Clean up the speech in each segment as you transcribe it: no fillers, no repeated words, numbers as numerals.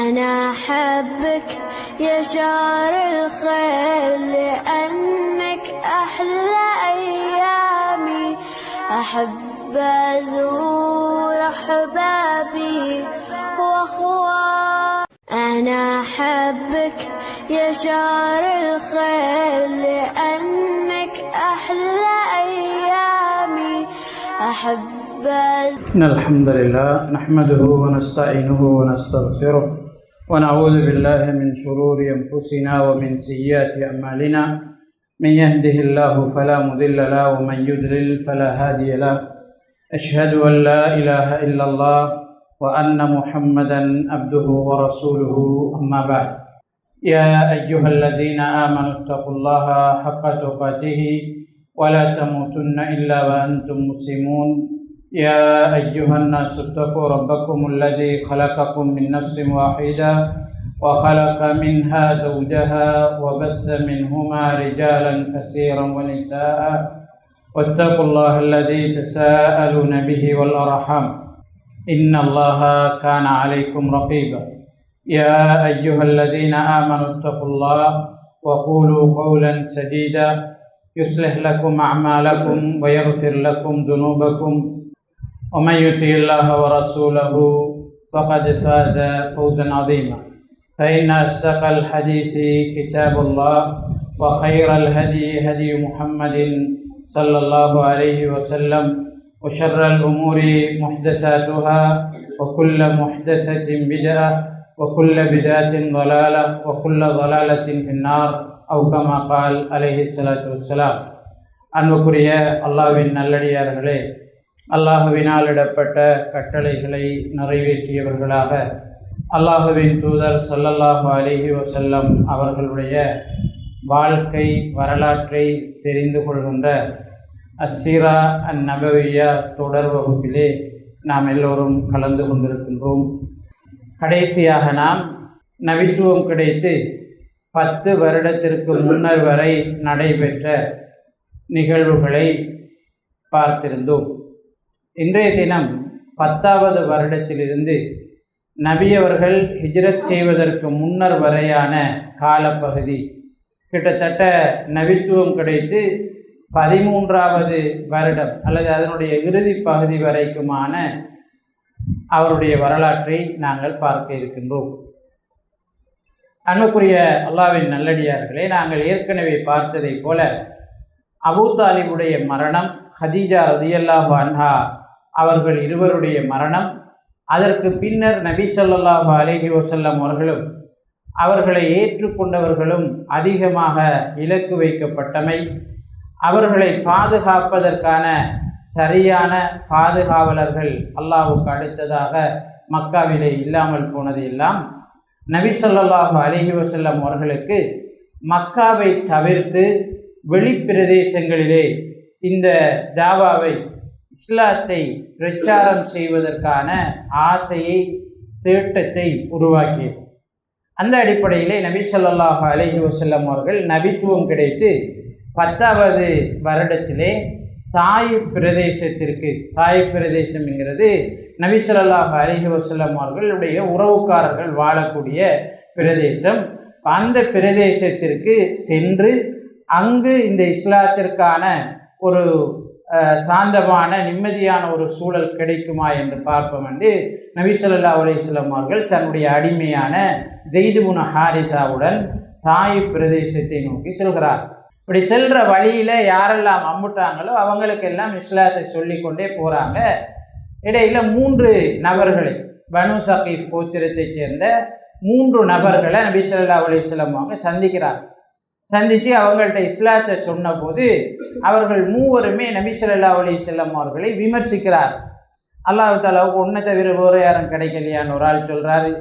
أنا أحبك يا شهر الخير لأنك أحلى أيامي. أحب أزور أحبابي وأخواني. أنا أحبك يا شهر الخير لأنك أحلى أيامي. أحب إن الحمد لله نحمده ونستعينه ونستغفره ونعوذ بالله من شرور أنفسنا ومن سيئات أعمالنا. من يهده الله فلا مضل له ومن يضلل فلا هادي له. أشهد أن لا إله إلا الله وأن محمدا عبده ورسوله. أما بعد، يا أيها الذين آمنوا اتقوا الله حق تقاته ولا تموتن إلا وأنتم مسلمون. يا أيها الناس اتقوا ربكم الذي خلقكم من نفس واحدة وخلق منها زوجها وبث منهما رجالا كثيرا ونساء واتقوا الله الذي تساءلون به والأرحام إن الله كان عليكم رقيبا. يا أيها الذين آمنوا اتقوا الله وقولوا قولا سديدا يصلح لكم أعمالكم ويغفر لكم ذنوبكم ومن يطع الله ورسوله فقد فاز فوزا عظيما. فإن أصدق الحديث كتاب الله وخير الهدي هدي محمد صلى الله عليه وسلم وشر الأمور محدثاتها وكل محدثة بدعة وكل بدعة ضلالة وكل ضلالة في النار أو كما قال عليه الصلاة والسلام. அன்புக்குரிய அல்லாஹ்வின் நல்லடியார்களே, அல்லாஹுவினால் இடப்பட்ட கட்டளைகளை நிறைவேற்றியவர்களாக அல்லாஹுவின் தூதர் ஸல்லல்லாஹு அலைஹி வஸல்லம் அவர்களுடைய வாழ்க்கை வரலாற்றை தெரிந்து கொள்கின்ற அஸ்ஸீரா அந்நபவிய்யா தொடர் வகுப்பிலே நாம் எல்லோரும் கலந்து கொண்டிருக்கின்றோம். கடைசியாக நாம் நபித்துவம் கிடைத்து 10 வருடத்திற்கு முன்னர் வரை நடைபெற்ற நிகழ்வுகளை பார்த்திருந்தோம். இன்றைய தினம் 10வது வருடத்திலிருந்து நபியவர்கள் ஹிஜ்ரத் செய்வதற்கு முன்னர் வரையான காலப்பகுதி, கிட்டத்தட்ட நபித்துவம் கிடைத்து 13வது வருடம் அல்லது அதனுடைய இறுதி பகுதி வரைக்குமான அவருடைய வரலாற்றை நாங்கள் பார்க்க இருக்கின்றோம். அன்புக்குரிய அல்லாஹ்வின் நல்லடியார்களே, நாங்கள் ஏற்கனவே பார்த்ததை போல அபூ தாலிபுடைய மரணம், ஹதீஜா ரலியல்லாஹு அன்ஹா அவர்கள் இருவருடைய மரணம், அதற்கு பின்னர் நபி ஸல்லல்லாஹு அலைஹி வஸல்லம் அவர்களும் அவர்களை ஏற்றுக்கொண்டவர்களும் அதிகமாக இலக்கு வைக்கப்பட்டமை, அவர்களை பாதுகாப்பதற்கான சரியான பாதுகாவலர்கள் அல்லாஹ்வுக்கு அடுத்ததாக மக்காவிலே இல்லாமல் போனது எல்லாம் நபி ஸல்லல்லாஹு அலைஹி வஸல்லம் அவர்களுக்கு மக்காவை தவிர்த்து வெளிப்பிரதேசங்களிலே இந்த தாவாவை, இஸ்லாத்தை பிரச்சாரம் செய்வதற்கான ஆசையை, தேட்டத்தை உருவாக்கியது. அந்த அடிப்படையிலே நபி ஸல்லல்லாஹு அலைஹி வஸல்லம் அவர்கள் நபித்துவம் கிடைத்து 10வது வருடத்திலே தாயிப் பிரதேசத்திற்கு, தாயிப் பிரதேசம் என்கிறது நபி ஸல்லல்லாஹு அலைஹி வஸல்லம் அவர்களுடைய உறவுக்காரர்கள் வாழக்கூடிய பிரதேசம். அந்த பிரதேசத்திற்கு சென்று அங்கு இந்த இஸ்லாத்திற்கான ஒரு சாந்தமான நிம்மதியான ஒரு சூழல் கிடைக்குமா என்று பார்ப்போம் என்று நபி ஸல்லல்லாஹு அலைஹி வஸல்லம் அவர்கள் தன்னுடைய அடிமையான ஸைத் இப்னு ஹாரிஸாவுடன் தாயிப் பிரதேசத்தை நோக்கி செல்கிறார். இப்படி செல்கிற வழியில் யாரெல்லாம் அம்புட்டாங்களோ அவங்களுக்கெல்லாம் இஸ்லாத்தை சொல்லிக்கொண்டே போகிறாங்க. இடையில் 3 நபர்களை, பனு சகீஃப் கோத்திரத்தைச் சேர்ந்த 3 நபர்களை நபி ஸல்லல்லாஹு அலைஹி வஸல்லம் அவங்க சந்திக்கிறார். சந்தித்து அவங்கள்ட்ட இஸ்லாத்தை சொன்னபோது அவர்கள் 3வருமே நபி ஸல்லல்லாஹு அலைஹி வஸல்லம் அவர்களை விமர்சிக்கிறார். அல்லாஹ் தஆலாவுக்கு ஒன்றை தவிர வேறு யாரும் கிடைக்கலையான்னு ஒரு ஆள் சொல்கிறாரு.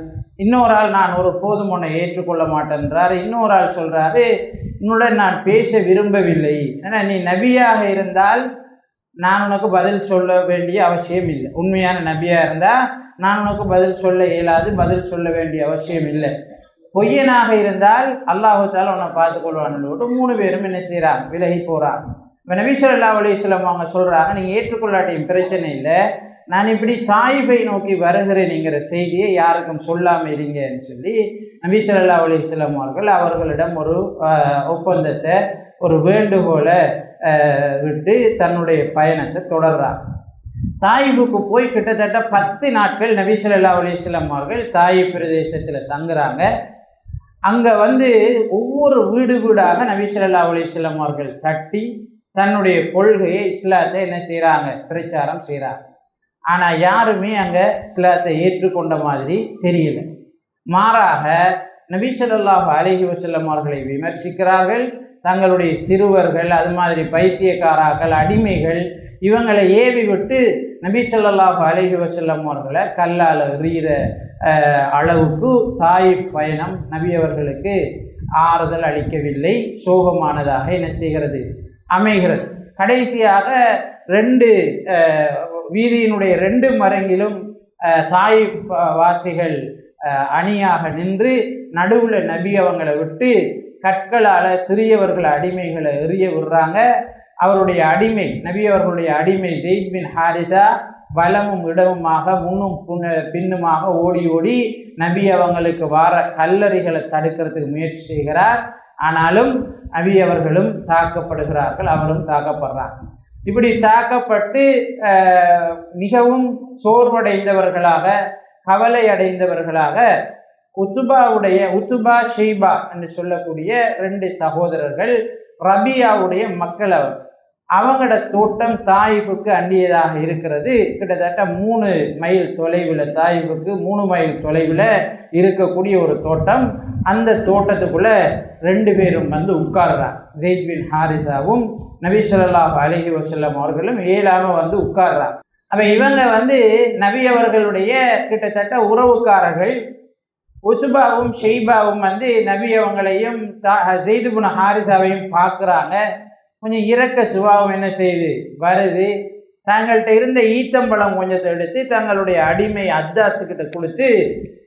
இன்னொரு ஆள் நான் ஒரு போதும் உன்னை ஏற்றுக்கொள்ள மாட்டேன்றாரு. இன்னொரு ஆள் சொல்கிறாரு, உன்னுடன் நான் பேச விரும்பவில்லை, ஏன்னா நீ நபியாக இருந்தால் நான் உனக்கு பதில் சொல்ல வேண்டிய அவசியம் இல்லை. உண்மையான நபியாக இருந்தால் நான் உனக்கு பதில் சொல்ல இயலாது, பதில் சொல்ல வேண்டிய அவசியம் இல்லை. பொய்யனாக இருந்தால் அல்லாஹு தஆலா உன்னை பார்த்துக்கொள்வான்னு 3 பேரும் என்ன செய்கிறாங்க, விலகி போகிறாங்க. இப்போ நபி ஸல்லல்லாஹு அலைஹி வஸல்லம் அவங்க சொல்கிறாங்க, நீங்கள் ஏற்றுக்கொள்ளாட்டியும் பிரச்சனை இல்லை, நான் இப்படி தாயிஃபை நோக்கி வருகிறேன்ங்கிற செய்தியை யாருக்கும் சொல்லாமல் இருங்கன்னு சொல்லி நபி ஸல்லல்லாஹு அலைஹி வஸல்லம் அவர்களிடம் ஒரு ஒப்பந்தத்தை, ஒரு வேண்டுகோளை விட்டு தன்னுடைய பயணத்தை தொடர்றார். தாயிஃபுக்கு போய் கிட்டத்தட்ட 10 நாட்கள் நபி ஸல்லல்லாஹு அலைஹி வஸல்லம் அவர்கள் தாயிஃப் பிரதேசத்தில் தங்குறாங்க. அங்கே ஒவ்வொரு வீடு வீடாக நபி ஸல்லல்லாஹு அலைஹி வஸல்லம் அவர்கள் தட்டி தன்னுடைய கொள்கையை, இஸ்லாத்தை என்ன செய்கிறாங்க, பிரச்சாரம் செய்கிறாங்க. ஆனால் யாருமே அங்கே இஸ்லாத்தை ஏற்றுக்கொண்ட மாதிரி தெரியல. மாறாக நபி ஸல்லல்லாஹு அலைஹி வஸல்லம் அவர்களை விமர்சிக்கிறார்கள். தங்களுடைய சிறுவர்கள், அது மாதிரி பைத்தியக்காராக்கள், அடிமைகள், இவங்களை ஏவி விட்டு நபி ஸல்லல்லாஹு அலைஹி வஸல்லம் அவர்களை கல்லால் எறிகிற அளவுக்கு தாயிஃப் பயணம் நபி அவர்களுக்கு ஆறுதல் அளிக்கவில்லை, சோகமானதாக என்ன செய்கிறது, அமைகிறது. கடைசியாக 2 வீதியினுடைய 2 மரங்கிலும் தாயிஃப் வாசிகள் அணியாக நின்று நடுவில் நபி அவங்களை விட்டு கற்களால் சிறியவர்களை, அடிமைகளை எறிய விடுறாங்க. அவருடைய அடிமை, நபி அவர்களுடைய அடிமை ஸெய்த் பின் ஹாரிஸா வலமும் இடமுமாக முன்னும் பின்னுமாக ஓடி ஓடி நபி அவங்களுக்கு வார கல்லறிகளை தடுக்கிறதுக்கு முயற்சி செய்கிறார். ஆனாலும் நபி அவர்களும் தாக்கப்படுகிறார்கள், அவரும் தாக்கப்படுறார். இப்படி தாக்கப்பட்டு மிகவும் சோர்வடைந்தவர்களாக, கவலை அடைந்தவர்களாக உத்துபா ஷெய்பா என்று சொல்லக்கூடிய 2 சகோதரர்கள், ரபியாவுடைய மக்கள் அவங்களோட தோட்டம் தாயிஃபுக்கு அண்டியதாக இருக்கிறது. கிட்டத்தட்ட 3 மைல் தொலைவில், தாயிஃபுக்கு 3 மைல் தொலைவில் இருக்கக்கூடிய ஒரு தோட்டம். அந்த தோட்டத்துக்குள்ளே 2 பேரும் உட்கார்றாங்க. ஸெய்த் பின் ஹாரிஸாவும் நபி ஸல்லல்லாஹு அலைஹி வஸல்லம் அவர்களும் ஏலாமல் உட்கார்றாங்க. அப்போ இவங்க நபி அவர்களுடைய கிட்டத்தட்ட உறவுக்காரர்கள். உத்துபாவும் ஷெய்பாவும் நபி அவங்களையும் ஸெய்த் பின் ஹாரிஸாவையும் பார்க்குறாங்க. கொஞ்சம் இரக்க சுபாவம் என்ன செய்யுது, வருது. தங்கள்கிட்ட இருந்த ஈத்தம்பழம் கொஞ்சத்தை எடுத்து தங்களுடைய அடிமை அத்தாஸுக்கிட்ட கொடுத்து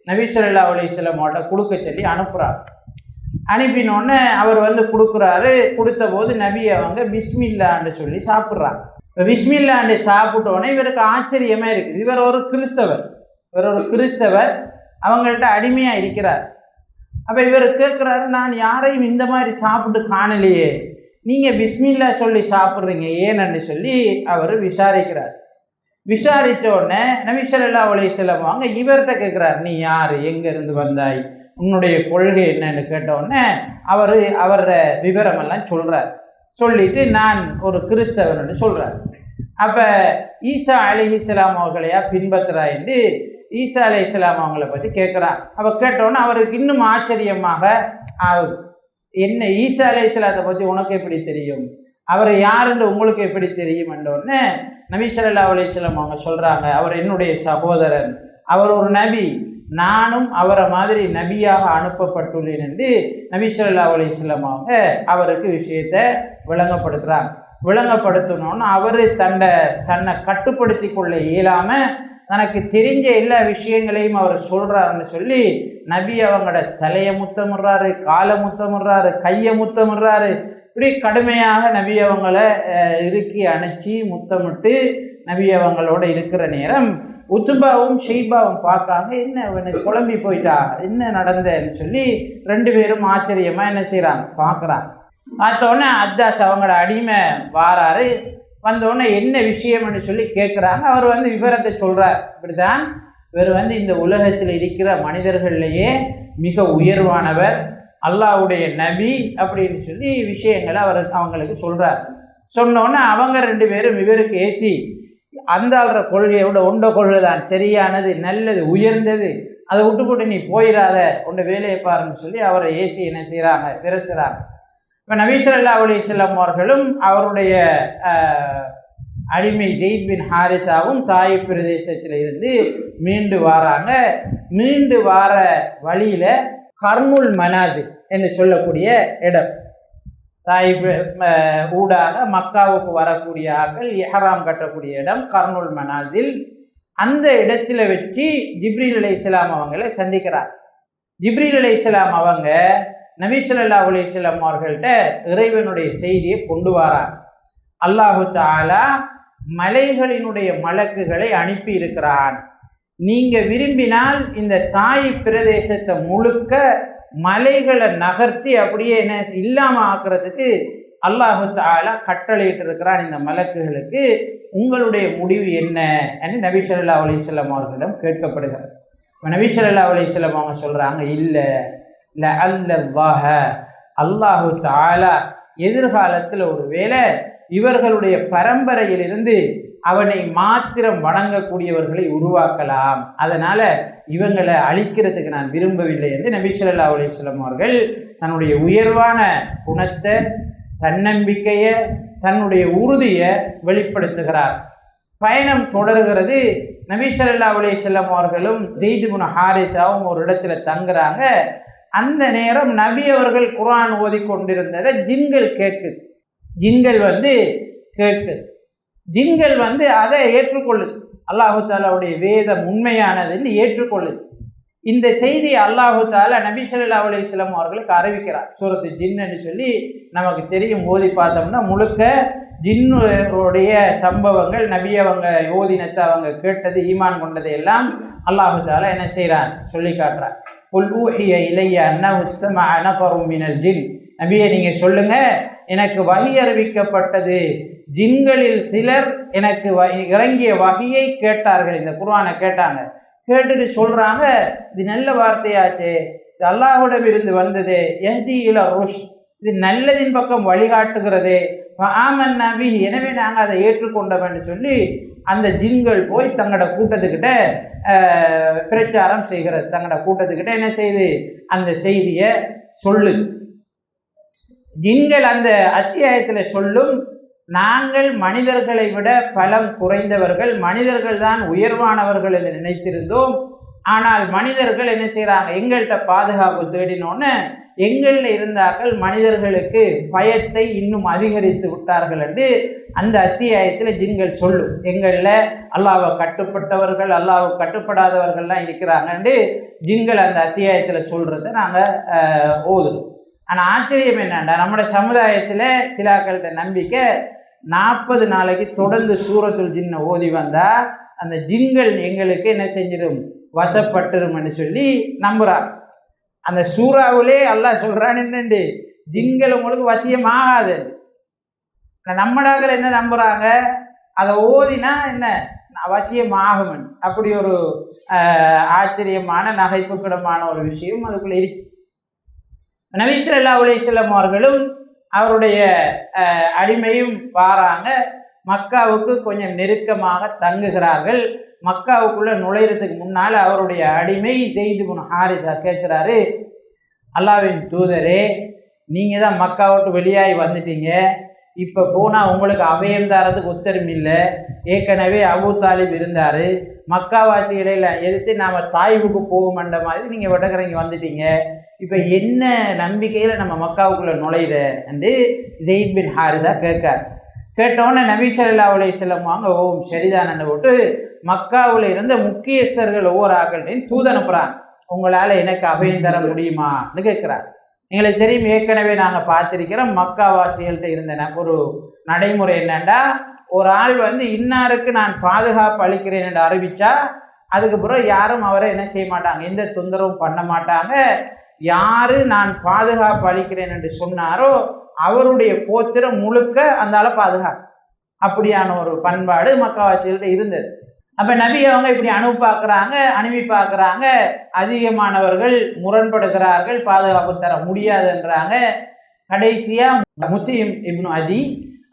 நபி ஸல்லல்லாஹு அலைஹி வஸல்லம் அவர்கிட்ட கொடுக்க சொல்லி அனுப்புகிறார். அனுப்பினோடனே அவர் கொடுக்குறாரு. கொடுத்த போது நபி அவங்க பிஸ்மில்லான்னு சொல்லி சாப்பிட்றாங்க. இப்போ பிஸ்மில்லான்னு சாப்பிட்டோன்னே இவருக்கு ஆச்சரியமாக இருக்குது. இவர் ஒரு கிறிஸ்தவர், அவங்கள்ட்ட அடிமையாக இருக்கிறார். அப்போ இவர் கேட்குறாரு, நான் யாரையும் இந்த மாதிரி சாப்பிட்டு காணலையே, நீங்கள் பிஸ்மில்லா சொல்லி சாப்பிட்றீங்க ஏன்னு சொல்லி அவர் விசாரிக்கிறார். விசாரித்த உடனே நபி ஸல்லல்லாஹு அலைஹி வஸல்லம் அவங்க இவர்கிட்ட கேட்குறார், நீ யார், எங்கேருந்து வந்தாய், உன்னுடைய கொள்கை என்னன்னு கேட்டவுடனே அவர விவரமெல்லாம் சொல்கிறார். சொல்லிவிட்டு நான் ஒரு கிறிஸ்தவன்னு சொல்கிறார். அப்போ ஈசா அலைஹிஸ்ஸலாம் அவர்களையா பின்பற்றுறா என்று ஈசா அலைஹிஸ்ஸலாம் அவங்கள பற்றி கேட்குறான். அப்போ கேட்டோன்னே அவருக்கு இன்னும் ஆச்சரியமாக ஆகுது. என்ன, ஈசா அலைஹிஸ்ஸலாத்தை பற்றி உனக்கு எப்படி தெரியும், அவர் யாருன்னு உங்களுக்கு எப்படி தெரியும் என்றோடனே நபி ஸல்லல்லாஹு அலைஹி வஸல்லம் அவங்க சொல்கிறாங்க, அவர் என்னுடைய சகோதரன், அவர் ஒரு நபி, நானும் அவரை மாதிரி நபியாக அனுப்பப்பட்டுள்ளேன் என்று நபி ஸல்லல்லாஹு அலைஹி வஸல்லம் அவங்க அவருக்கு விஷயத்தை விளங்கப்படுத்துகிறாங்க. விளங்கப்படுத்தணுன்னு அவர் தன்னை கட்டுப்படுத்தி கொள்ள இயலாமல் தனக்கு தெரிஞ்ச எல்லா விஷயங்களையும் அவர் சொல்கிறாருன்னு சொல்லி நபி அவங்களோட தலையை முத்தமிடுறாரு, காலை முத்தமிடுறாரு, கையை முத்தமிடுறாரு. இப்படி கடுமையாக நபி அவங்களை இறுக்கி அணைச்சி முத்தமிட்டு நபி அவங்களோட இருக்கிற நேரம் உத்துபாவும் ஷெய்பாவும் பார்க்காங்க. என்ன இவனுக்கு குழம்பி போயிட்டா, என்ன நடந்தன்னு சொல்லி 2 பேரும் ஆச்சரியமாக என்ன செய்கிறாங்க, பார்க்குறாங்க. பார்த்தோன்னே அத்தாஸ் அவங்களோட அடிமை வாராரு. வந்தோடனே என்ன விஷயம்னு சொல்லி கேட்குறாங்க. அவர் விவரத்தை சொல்கிறார். இப்படிதான் இவர் இந்த உலகத்தில் இருக்கிற மனிதர்கள்லேயே மிக உயர்வானவர், அல்லாஹ்வுடைய நபி அப்படின்னு சொல்லி விஷயங்களை அவங்களுக்கு சொல்கிறார். சொன்னோன்னே அவங்க 2 பேரும் இவருக்கு ஏசி, அந்த ஆள்ற கொள்கையை விட உண்ட கொள்கை தான் சரியானது, நல்லது, உயர்ந்தது, அதை விட்டு போட்டு நீ போயிடாத, உண்ட வேலையை பாருன்னு சொல்லி அவரை ஏசி என்ன செய்கிறாங்க, பேசுகிறாங்க. இப்போ நபி ஸல்லல்லாஹு அலைஹி வஸல்லம் அவர்களும் அவருடைய அடிமை ஸெய்த் பின் ஹாரிஸாவும் தாயிஃப் பிரதேசத்தில் இருந்து மீண்டு வாராங்க. மீண்டு வார வழியில் கர்னுல் மனாசில் என்று சொல்லக்கூடிய இடம், தாயிஃப் ஊடாக மக்காவுக்கு வரக்கூடிய ஆட்கள் இஹ்ராம் கட்டக்கூடிய இடம் கர்னுல் மனாசில். அந்த இடத்துல வச்சு ஜிப்ரீல் அலைஹிஸ்ஸலாம் அவங்களை சந்திக்கிறார். ஜிப்ரீல் அலைஹிஸ்ஸலாம் அவங்க நபி ஸல்லல்லாஹு அலைஹி வஸல்லம் அவர்கள்ட்ட இறைவனுடைய செய்தியை கொண்டு வரார். அல்லாஹு தஆலா மலைகளினுடைய மலக்குகளை அனுப்பி இருக்கிறான். நீங்க விரும்பினால் இந்த தாய் பிரதேசத்தை முழுக்க மலைகளை நகர்த்தி அப்படியே என்ன இல்லாம ஆக்குறதுக்கு அல்லாஹு தஆலா கட்டளையிட்டு இருக்கிறான் இந்த மலக்குகளுக்கு. உங்களுடைய முடிவு என்ன என்று நபி ஸல்லல்லாஹு அலைஹி வஸல்லம் அவர்களிடம் கேட்கப்படுகிறது. நபி ஸல்லல்லாஹு அலைஹி வஸல்லம் அவங்க சொல்றாங்க, இல்லை லஅல்லல்லாஹ, அல்லாஹு தஆலா எதிர்காலத்தில் ஒருவேளை இவர்களுடைய பரம்பரையிலிருந்து அவனை மாத்திரம் வணங்கக்கூடியவர்களை உருவாக்கலாம், அதனால இவங்களை அழிக்கிறதுக்கு நான் விரும்பவில்லை என்று நபி ஸல்லல்லாஹு அலைஹி வஸல்லம் அவர்கள் தன்னுடைய உயர்வான குணத்தை, தன்னம்பிக்கையை, தன்னுடைய உறுதியை வெளிப்படுத்துகிறார். பயணம் தொடர்கிறது. நபி ஸல்லல்லாஹு அலைஹி வஸல்லம் அவர்களும் ஸைத் இப்னு ஹாரிஸாவும் ஒரு இடத்துல தங்குறாங்க. அந்த நேரம் நபி அவர்கள் குர்ஆன் ஓதி கொண்டிருந்ததை ஜின்கள் கேட்குது. ஜின்கள் கேட்குது. ஜின்கள் அதை ஏற்றுக்கொள்ளுது. அல்லாஹு தஆலாவுடைய வேதம் உண்மையானதுன்னு ஏற்றுக்கொள்ளுது. இந்த செய்தி அல்லாஹு தஆலா நபி ஸல்லல்லாஹு அலைஹி வஸல்லம் அவர்களுக்கு அறிவிக்கிறார். சூரத்து ஜின்னு சொல்லி நமக்கு தெரியும். ஓதி பார்த்தோம்னா முழுக்க ஜின்னுடைய சம்பவங்கள், நபி அவங்க ஓதினத்தை அவங்க கேட்டது, ஈமான் கொண்டதை எல்லாம் அல்லாஹு தஆலா என்ன செய்கிறான் சொல்லி காட்டுறார். குல் ஊஹிய இலைய அன்னஹு இஸ்தமஅ நஃபரும் மினல் ஜின், நபியே நீங்கள் சொல்லுங்க, எனக்கு வஹி அறிவிக்கப்பட்டது, ஜின்களில் சிலர் எனக்கு இறங்கிய வஹியை கேட்டார்கள், இந்த குர்ஆனை கேட்டாங்க. கேட்டுட்டு சொல்றாங்க, இது நல்ல வார்த்தையாச்சே, இது அல்லாஹ்விடம் இருந்து வந்தது, யஹ்தி இலா ருஷ்த், இது நல்லதின் பக்கம் வழிகாட்டுகிறதே, ஆமன்னா பிஹி, எனவே நாங்கள் அதை ஏற்றுக்கொண்டோம்னு சொல்லி அந்த ஜின்கள் போய் தங்களோட கூட்டத்துக்கிட்ட பிரச்சாரம் செய்கிறது. தங்களோட கூட்டத்துக்கிட்ட என்ன செய்து அந்த செய்தியை சொல்லுது. ஜின்கள் அந்த அத்தியாயத்தில் சொல்லும், நாங்கள் மனிதர்களை விட பலம் குறைந்தவர்கள், மனிதர்கள் தான் உயர்வானவர்கள் என்று நினைத்திருந்தோம். ஆனால் மனிதர்கள் என்ன செய்கிறாங்க, எங்கள்கிட்ட பாதுகாப்பு தேடினோன்னு எங்களில் இருந்தார்கள் மனிதர்களுக்கு பயத்தை இன்னும் அதிகரித்து விட்டார்கள் என்று அந்த அத்தியாயத்தில் ஜின்கள் சொல்லும். எங்களில் அல்லாஹ்வை கட்டுப்பட்டவர்கள், அல்லாஹ்வை கட்டுப்படாதவர்கள்லாம் இருக்கிறாங்கன்னு ஜின்கள் அந்த அத்தியாயத்தில் சொல்கிறத நாங்கள் ஓதுறோம். ஆனால் ஆச்சரியம் என்னன்னா, நம்முடைய சமுதாயத்தில் சிலாக்கள்கிட்ட நம்பிக்கை 40 நாளைக்கு தொடர்ந்து சூரத்துல் ஜின்னை ஓதி வந்தால் அந்த ஜின்கள் எங்களுக்கு என்ன செஞ்சிடும், வசப்பட்டுரும்னு சொல்லி நம்புகிறார். அந்த சூறாவிலே அல்லாஹ் சொல்கிறான் என்னண்டு, ஜின்கள் உங்களுக்கு வசியமாகாது. நம்மடாக்கள் என்ன நம்புகிறாங்க, அதை ஓதினா என்ன வசியமாகும். அப்படி ஒரு ஆச்சரியமான நகைப்புக்கிடமான ஒரு விஷயம் அதுக்குள்ளே இருக்கு. நபி ஸல்லல்லாஹு அலைஹி வஸல்லம் அவர்களும் அவருடைய அடிமையும் வாராங்க. மக்காவுக்கு கொஞ்சம் நெருக்கமாக தங்குகிறார்கள். மக்காவுக்குள்ளே நுழையிறதுக்கு முன்னால் அவருடைய அடிமை ஸைத் இப்னு ஹாரிஸா கேட்குறாரு, அல்லாஹ்வின் தூதரே, நீங்கள் தான் மக்கா விட்டு வெளியாகி வந்துட்டீங்க, இப்போ போனால் உங்களுக்கு அபயம் தரதுக்கு உத்தரவு இல்லை. ஏற்கனவே அபூ தாலிப் இருந்தார், மக்காவாசிகளை எதிர்த்து நாம் தாய்வுக்கு போகுமன்ற மாதிரி நீங்கள் வடகரைங்க வந்துட்டீங்க. இப்போ என்ன நம்பிக்கையில் நம்ம மக்காவுக்குள்ளே நுழையிற என்று ஸைத் பின் ஹாரிஸா கேட்கார். கேட்டோன்னே நபி ஸல்லல்லாஹு அலைஹி வஸல்லம் வாங்க, ஓம் சரிதானன்னு போட்டு மக்காவில் இருந்த முக்கியஸ்தர்கள் ஒவ்வொரு ஆக்கள்கிட்டையும் தூது அனுப்புகிறாங்க. உங்களால் எனக்கு அபயம் தர முடியுமான்னு கேட்குறாங்க. எங்களுக்கு தெரியும், ஏற்கனவே நாங்கள் பார்த்துருக்கிறோம், மக்காவாசிகள்கிட்ட இருந்த ஒரு நடைமுறை என்னென்னா, ஒரு ஆள் இன்னாருக்கு நான் பாதுகாப்பு அளிக்கிறேன் என்று அறிவித்தா அதுக்கப்புறம் யாரும் அவரை என்ன செய்ய மாட்டாங்க, எந்த தொந்தரவும் பண்ண மாட்டாங்க. யார் நான் பாதுகாப்பு அளிக்கிறேன் என்று சொன்னாரோ அவருடைய கோத்திரம் முழுக்க அந்தால பாதுகாப்பு. அப்படியான ஒரு பண்பாடு மக்காவாசிகள்கிட்ட இருந்தது. அப்போ நபி அவங்க இப்படி அனுப்பி பார்க்குறாங்க. அதிகமானவர்கள் முரண்படுகிறார்கள், பாதுகாப்பு தர முடியாதுன்றாங்க. கடைசியாக முத்தீம் இப்னு அதி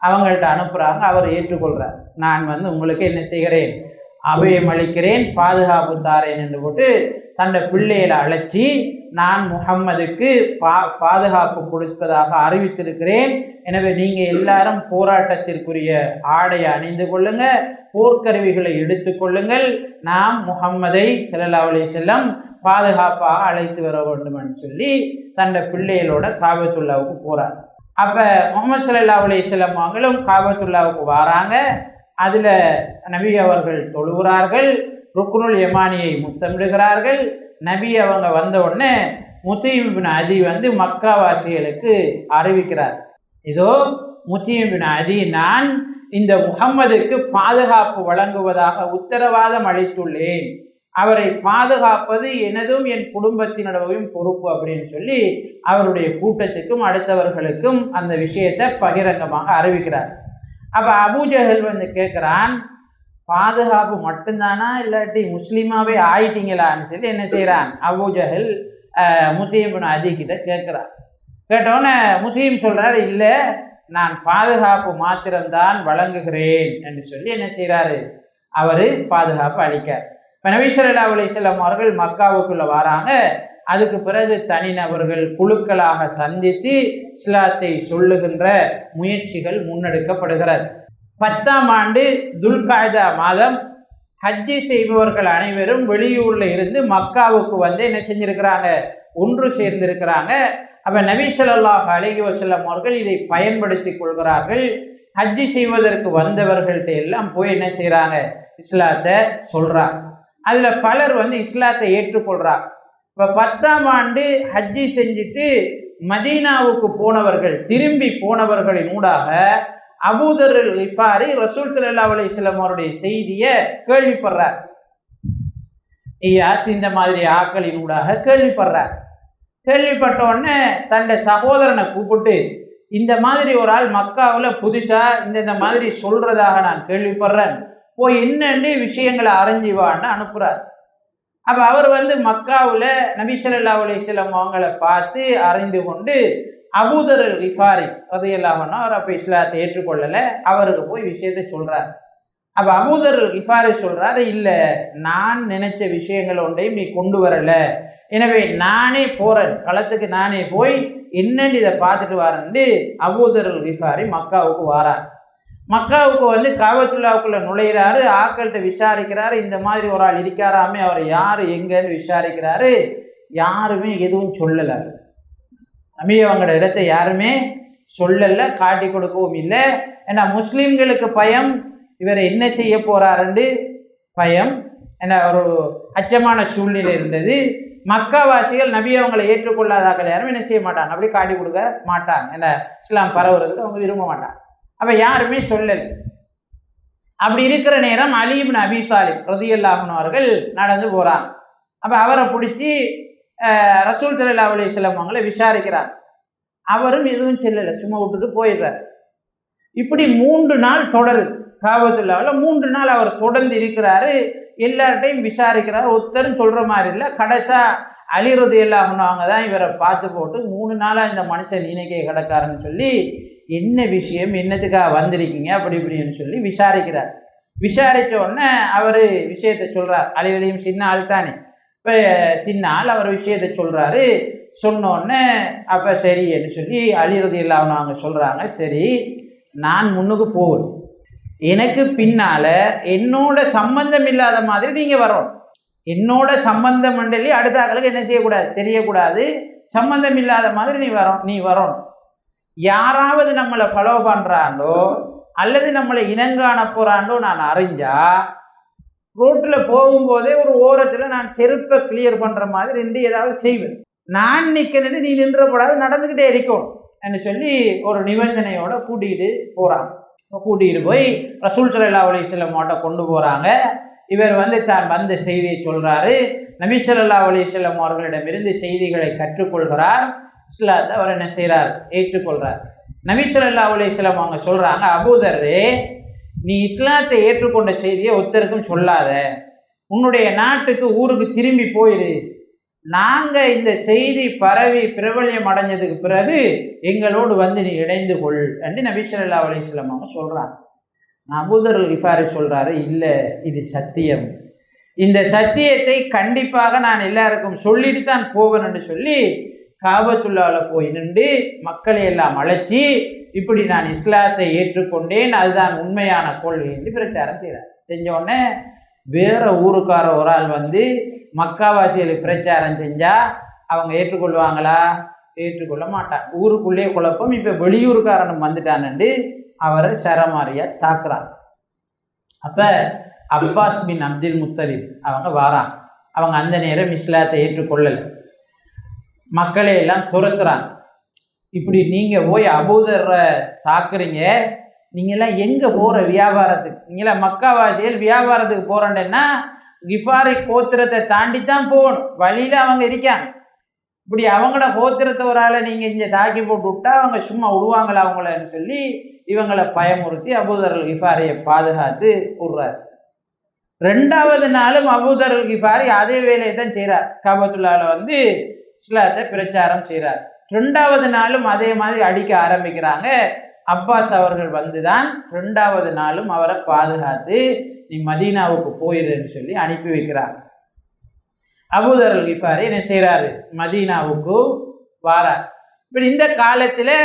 அவங்கள்ட்ட அனுப்புகிறாங்க. அவர் ஏற்றுக்கொள்கிறார். நான் உங்களுக்கு என்ன செய்கிறேன், அபயம் அளிக்கிறேன், பாதுகாப்பு தாரேன் என்று போட்டு தன்னை பிள்ளைகளை அழைச்சி, நான் முஹம்மதுக்கு பாதுகாப்பு கொடுப்பதாக அறிவித்திருக்கிறேன். எனவே நீங்கள் எல்லாரும் போராட்டத்திற்குரிய ஆடையை அணிந்து கொள்ளுங்க, போர்க்கருவிகளை எடுத்துக்கொள்ளுங்கள், நாம் முஹம்மதை ஸல்லல்லாஹு அலைஹி வஸல்லம் பாதுகாப்பாக அழைத்து வர வேண்டும் என்று சொல்லி தன்னை பிள்ளைகளோட காபத்துல்லாவுக்கு போகிறார். அப்போ முஹம்மது ஸல்லல்லாஹு அலைஹி வஸல்லம் அவங்களும் காபத்துல்லாவுக்கு வராங்க. அதில் நபி அவர்கள் தொழுகிறார்கள், ருக்னுல் யமானியை முத்தமிடுகிறார்கள். நபி அவங்க வந்த உடனே முத்தீம் இப்னு அதி மக்காவாசிகளுக்கு அறிவிக்கிறார், இதோ முத்தீம் இப்னு அதி நான் இந்த முஹம்மதுக்கு பாதுகாப்பு வழங்குவதாக உத்தரவாதம் அளித்துள்ளேன். அவரை பாதுகாப்பது எனதும் என் குடும்பத்தினரும் பொறுப்பு அப்படின்னு சொல்லி அவருடைய கூட்டத்துக்கும் அடுத்தவர்களுக்கும் அந்த விஷயத்தை பகிரங்கமாக அறிவிக்கிறார். அப்போ அபூஜஹல் வந்து கேட்குறான், பாதுகாப்பு மட்டும்தானா இல்லாட்டி முஸ்லீமாவே ஆயிட்டீங்களான்னு சொல்லி என்ன செய்கிறான் அபூஜஹல் முத்தீம் அதி கிட்ட கேட்குறான். கேட்டோன்னே முத்தீம் சொல்கிறார், இல்லை நான் பாதுகாப்பு மாத்திரம்தான் வழங்குகிறேன் என்று சொல்லி என்ன செய்கிறாரு, அவர் பாதுகாப்பு அளிக்கார். இப்போ நபி ஸல்லல்லாஹு அலைஹி வஸல்லம் அவர்கள் மக்காவுக்குள்ளே வராங்க. அதுக்கு பிறகு தனிநபர்கள் குழுக்களாக சந்தித்து இஸ்லாத்தை சொல்லுகின்ற முயற்சிகள் முன்னெடுக்கப்படுகிறது. 10ஆம் ஆண்டு துல்காய்தா மாதம் ஹஜ்ஜி செய்பவர்கள் அனைவரும் வெளியூரில் இருந்து மக்காவுக்கு வந்து என்ன செஞ்சிருக்கிறாங்க, ஒன்று சேர்ந்திருக்கிறாங்க. அப்போ நபி ஸல்லல்லாஹு அலைஹி வஸல்லம் அவர்கள் இதை பயன்படுத்தி கொள்கிறார்கள். ஹஜ்ஜி செய்வதற்கு வந்தவர்கள்ட்ட எல்லாம் போய் என்ன செய்கிறாங்க, இஸ்லாத்தை சொல்கிறாங்க. அதில் பலர் வந்து இஸ்லாத்தை ஏற்றுக்கொள்கிறாங்க. இப்போ 10ஆம் ஆண்டு ஹஜ்ஜி செஞ்சுட்டு மதீனாவுக்கு போனவர்கள், திரும்பி போனவர்களின் ஊடாக அபூதர் அல் கிஃபாரி ரசூல் ஸல்லல்லாஹு அலைஹி வஸல்லம் அவருடைய செய்தியை கேள்விப்படுறார். ஐயாஸ் இந்த மாதிரி ஆக்களின் ஊடாக கேள்விப்படுறார். கேள்விப்பட்ட உடனே தன்னுடைய சகோதரனை கூப்பிட்டு, இந்த மாதிரி ஒரு ஆள் மக்காவில் புதுசாக இந்த மாதிரி சொல்கிறதாக நான் கேள்விப்படுறேன், போய் என்னென்னு விஷயங்களை அறிஞ்சிவான்னு அனுப்புகிறார். அப்போ அவர் வந்து மக்காவில் நபி ஸல்லல்லாஹு அலைஹி வஸல்லம் அவங்கள பார்த்து அறிந்து கொண்டு அபூதர் அல் கிஃபாரி ரலியல்லாஹு அன்ஹு அவர் அப்போ இஸ்லாத்தை ஏற்றுக்கொள்ளலை, அவருக்கு போய் விஷயத்தை சொல்கிறார். அப்போ அபூதர் அல் கிஃபாரி சொல்கிறாரு, இல்லை நான் நினைச்ச விஷயங்கள் ஒன்றையும் நீ கொண்டு வரலை, எனவே நானே போகிறேன், களத்துக்கு நானே போய் என்னன்னு இதை பார்த்துட்டு வரேன்னு அபூதர் அல் கிஃபாரி மக்காவுக்கு வாரார். மக்காவுக்கு வந்து காபத்துல்லாவுக்குள்ளே நுழையிறாரு. ஆக்கள்கிட்ட விசாரிக்கிறாரு, இந்த மாதிரி ஒரு ஆள் இருக்காராமே, அவர் யார் எங்கன்னு விசாரிக்கிறாரு. யாருமே எதுவும் சொல்லலை. நபி அவங்களோட இடத்தை யாருமே சொல்லலை, காட்டி கொடுக்கவும் இல்லை. ஏன்னா முஸ்லீம்களுக்கு பயம், இவர் என்ன செய்ய போகிறாருன்னு பயம், ஏன்னா ஒரு அச்சமான சூழ்நிலை இருந்தது. மக்காவாசிகள் நபி அவங்களை ஏற்றுக்கொள்ளாதாக்கள் யாரும் என்ன செய்ய மாட்டாங்க, அப்படி காட்டி கொடுக்க மாட்டாங்க. ஏன்னா இஸ்லாம் பரவுறதுக்கு அவங்க விரும்ப மாட்டாங்க. அப்போ யாருமே சொல்லலை. அப்படி இருக்கிற நேரம் அலி இப்னு அபி தாலிப் ரலியல்லாஹு அன்ஹு அவர்கள் நடந்து போகிறாங்க. அப்போ அவரை பிடிச்சி ரசூல் ஸல்லல்லாஹு அலைஹி வஸல்லம் அவங்களை விசாரிக்கிறார். அவரும் எதுவும் சொல்லலை, சும்மா விட்டுட்டு போயிடுறார். இப்படி 3 நாள் தொடருது. காபத்துல்லாவில் 3 நாள் அவர் தொடர்ந்து இருக்கிறாரு. எல்லார்ட்டையும் விசாரிக்கிறார், ஒருத்தரும் சொல்கிற மாதிரி இல்லை. கடைசியாக அலி ரலியல்லாஹு அன்ஹு அவங்க தான் இவரை பார்த்து போட்டு 3 நாளாக இந்த மனுஷன் இணைக்கை கிடக்காருன்னு சொல்லி, என்ன விஷயம், என்னத்துக்காக வந்திருக்கீங்க அப்படி இப்படின்னு சொல்லி விசாரிக்கிறார். விசாரித்த உடனே அவர் விஷயத்தை சொல்கிறார். அலிவலியும் சின்ன ஆள் தானே, இப்போ சின்ன ஆள் அவர் விஷயத்தை சொல்கிறாரு. சொன்னோடனே அப்போ சரின்னு சொல்லி அலி ரலியல்லாஹு அன்ஹு அவங்க சொல்கிறாங்க, சரி நான் முன்னுக்கு போவேன், எனக்கு பின்னால் என்னோட சம்பந்தம் இல்லாத மாதிரி நீங்கள் வரணும். என்னோட சம்பந்த மண்டலி அடுத்த ஆக்களுக்கு என்ன செய்யக்கூடாது, தெரியக்கூடாது. சம்பந்தம் இல்லாத மாதிரி நீ வரணும். யாராவது நம்மளை ஃபாலோ பண்ணுறாண்டோ அல்லது நம்மளை இனங்காண போகிறாண்டோ நான் அறிஞ்சா, ரோட்டில் போகும்போதே ஒரு ஓரத்தில் நான் செருப்பை கிளியர் பண்ணுற மாதிரி நின்று ஏதாவது செய்வேன். நான் நிற்கணுன்னு நீ நின்றப்படாது, நடந்துக்கிட்டே இருக்கணும் என்று சொல்லி ஒரு நிபந்தனையோடு கூட்டிகிட்டு போகிறாங்க. கூட்டிகிட்டு போய் ரசூல் ஸல்லல்லாஹு அலைஹி வஸல்லம் அவர்கிட்ட கொண்டு போகிறாங்க. இவர் வந்து தான் வந்த செய்தியை சொல்கிறாரு. நபி ஸல்லல்லாஹு அலைஹி வஸல்லம் அவர்களிடமிருந்து செய்திகளை கற்றுக்கொள்கிறார். இஸ்லாத்தை அவர் என்ன செய்கிறார், ஏற்றுக்கொள்கிறார். நபி ஸல்லல்லாஹு அலைஹி வஸல்லம் அவங்க சொல்கிறாங்க, அபூதர்ரே நீ இஸ்லாத்தை ஏற்றுக்கொண்ட செய்தியை ஒருத்தருக்கும் சொல்லாத, உன்னுடைய நாட்டுக்கு ஊருக்கு திரும்பி போயிரு. நாங்கள் இந்த செய்தி பரவி பிரபல்யம் அடைஞ்சதுக்கு பிறகு எங்களோடு வந்து நீ இணைந்து கொள் என்று நபி ஸல்லல்லாஹு அலைஹி வஸல்லம் அவங்க சொல்கிறாங்க. அபூதர் அல் கிஃபாரி சொல்கிறாரு, இல்லை இது சத்தியம், இந்த சத்தியத்தை கண்டிப்பாக நான் எல்லாருக்கும் சொல்லிட்டு தான் போவேன் என்று சொல்லி காபத்துல்லாவில் போய் நின்று மக்களை எல்லாம் அழைச்சி, இப்படி நான் இஸ்லாத்தை ஏற்றுக்கொண்டேன், அதுதான் உண்மையான கொள்கை என்று பிரச்சாரம் செய்கிறார். செஞ்சோடனே வேறு ஊருக்கார ஒரு ஆள் வந்து மக்காவாசிகளுக்கு பிரச்சாரம் செஞ்சால் அவங்க ஏற்றுக்கொள்வாங்களா, ஏற்றுக்கொள்ள மாட்டாங்க. ஊருக்குள்ளே குழப்பம். இப்போ வெளியூருக்காரனும் வந்துட்டான்னு அவரை சரமாரியாக தாக்குறாங்க. அப்போ அப்பாஸ் பின் அப்துல் முத்தலிப் அவங்க வாராங்க. அவங்க அந்த நேரம் இஸ்லாத்தை ஏற்றுக்கொள்ளலை. மக்களை எல்லாம் துரத்துறாங்க. இப்படி நீங்கள் போய் அபூதரை தாக்குறீங்க, நீங்களாம் எங்கே போகிற வியாபாரத்துக்கு? நீங்களாம் மக்காவாசிகள் வியாபாரத்துக்கு போகிறேன்னா கிஃபாரி கோத்திரத்தை தாண்டித்தான் போகணும். வழியில் அவங்க இருக்காங்க. இப்படி அவங்களோட கோத்திரத்தை ஒரு ஆளை நீங்கள் இங்கே தாக்கி போட்டு விட்டா அவங்க சும்மா விடுவாங்களா அவங்களன்னு சொல்லி இவங்களை பயமுறுத்தி அபூதர் அல் கிஃபாரியை பாதுகாத்து விடுறாரு. 2வது நாளும் அபூதர் அல் கிஃபாரி அதே வேலையை தான் செய்கிறார். காபத்துல்லாவில் இஸ்லாத்தை பிரச்சாரம் செய்கிறார். 2வது நாளும் அதே மாதிரி அடிக்க ஆரம்பிக்கிறாங்க. அப்பாஸ் அவர்கள் தான் 2வது நாளும் அவரை பாதுகாத்து நீ மதீனாவுக்கு போயிடுன்னு சொல்லி அனுப்பி வைக்கிறாங்க. அபூதர் அல் கிஃபாரி என்ன செய்கிறாரு? மதீனாவுக்கு வாரார். இப்படி இந்த காலத்தில்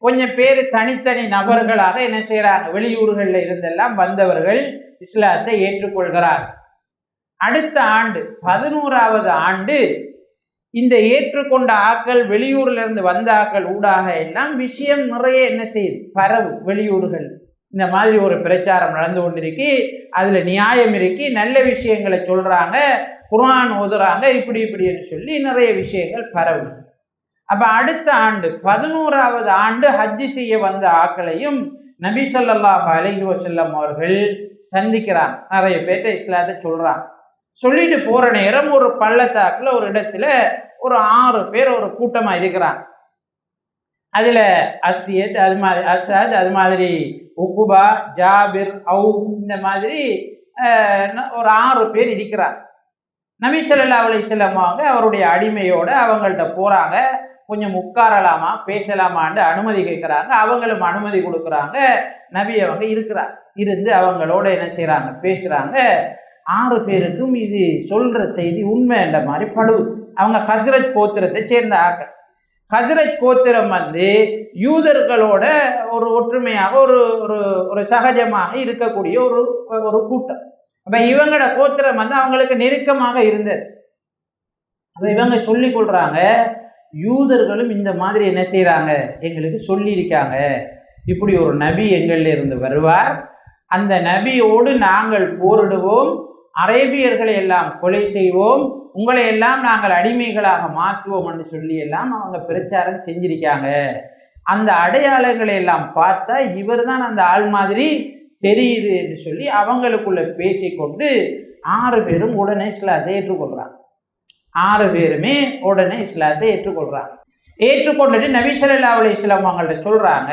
கொஞ்சம் பேர் தனித்தனி நபர்களாக என்ன செய்கிறாங்க? வெளியூர்களில் இருந்தெல்லாம் வந்தவர்கள் இஸ்லாத்தை ஏற்றுக்கொள்கிறார். அடுத்த ஆண்டு 11வது ஆண்டு இந்த ஏற்றுக்கொண்ட ஆக்கள் வெளியூர்லேருந்து வந்த ஆக்கள் ஊடாக எல்லாம் விஷயம் நிறைய என்ன செய்யுது? பரவு. வெளியூர்கள் இந்த மாதிரி ஒரு பிரச்சாரம் நடந்து கொண்டிருக்கு, அதில் நியாயம் இருக்கு, நல்ல விஷயங்களை சொல்கிறாங்க, குர்ஆன் ஓதுறாங்க, இப்படின்னு சொல்லி நிறைய விஷயங்கள் பரவு. அப்போ அடுத்த ஆண்டு 11வது ஆண்டு ஹஜ்ஜி செய்ய வந்த ஆக்களையும் நபி ஸல்லல்லாஹு அலைஹி வஸல்லம் அவர்கள் சந்திக்கிறாங்க. நிறைய பேர்ட்ட இஸ்லாத்தை சொல்கிறாங்க. சொல்லிட்டு போகிற நேரம் ஒரு பள்ளத்தாக்கில் ஒரு இடத்துல ஒரு 6 பேர் ஒரு கூட்டமாக இருக்கிறாங்க. அதில் அஸ்யத், அசத், அது மாதிரி உக்குபா, ஜாபிர், அவுஃப், இந்த மாதிரி ஒரு 6 பேர் இருக்கிறாங்க. நபி ஸல்லல்லாஹு அலைஹி வஸல்லம் அவங்க அவருடைய அடிமையோடு அவங்கள்ட்ட போகிறாங்க. கொஞ்சம் உட்காரலாமா பேசலாமான்னு அனுமதி கேட்குறாங்க. அவங்களும் அனுமதி கொடுக்குறாங்க. நபி அவங்க இருக்கிறாங்க. இருந்து அவங்களோட என்ன செய்கிறாங்க? பேசுகிறாங்க. 6 பேருக்கும் இது சொல்கிற செய்தி உண்மை என்ற மாதிரி படுது. அவங்க ஹஸ்ரஜ் கோத்திரத்தை சேர்ந்த ஆக்கள். ஹஸ்ரஜ் கோத்திரம் யூதர்களோட ஒரு ஒற்றுமையாக ஒரு ஒரு சகஜமாக இருக்கக்கூடிய ஒரு கூட்டம். அப்போ இவங்களோட கோத்திரம் அவங்களுக்கு நெருக்கமாக இருந்தது. அப்போ இவங்க சொல்லி கொள்கிறாங்க, யூதர்களும் இந்த மாதிரி என்ன செய்கிறாங்க? எங்களுக்கு சொல்லியிருக்காங்க, இப்படி ஒரு நபி எங்களில் இருந்து வருவார், அந்த நபியோடு நாங்கள் போரிடுவோம், அரேபியர்களை எல்லாம் கொலை செய்வோம், உங்களை எல்லாம் நாங்கள் அடிமைகளாக மாற்றுவோம் என்று சொல்லி எல்லாம் அவங்க பிரச்சாரம் செஞ்சிருக்காங்க. அந்த அடையாளங்களை எல்லாம் பார்த்தா இவர் தான் அந்த ஆள் மாதிரி தெரியுது என்று சொல்லி அவங்களுக்குள்ள பேசிக்கொண்டு 6 பேரும் உடனே இஸ்லாத்தை ஏற்றுக்கொள்கிறாங்க. 6 பேருமே உடனே இஸ்லாத்தை ஏற்றுக்கொள்கிறாங்க. ஏற்றுக்கொண்டுட்டு நபி ஸல்லல்லாஹு அலைஹி வஸல்லம் அவங்கள்ட்ட சொல்கிறாங்க,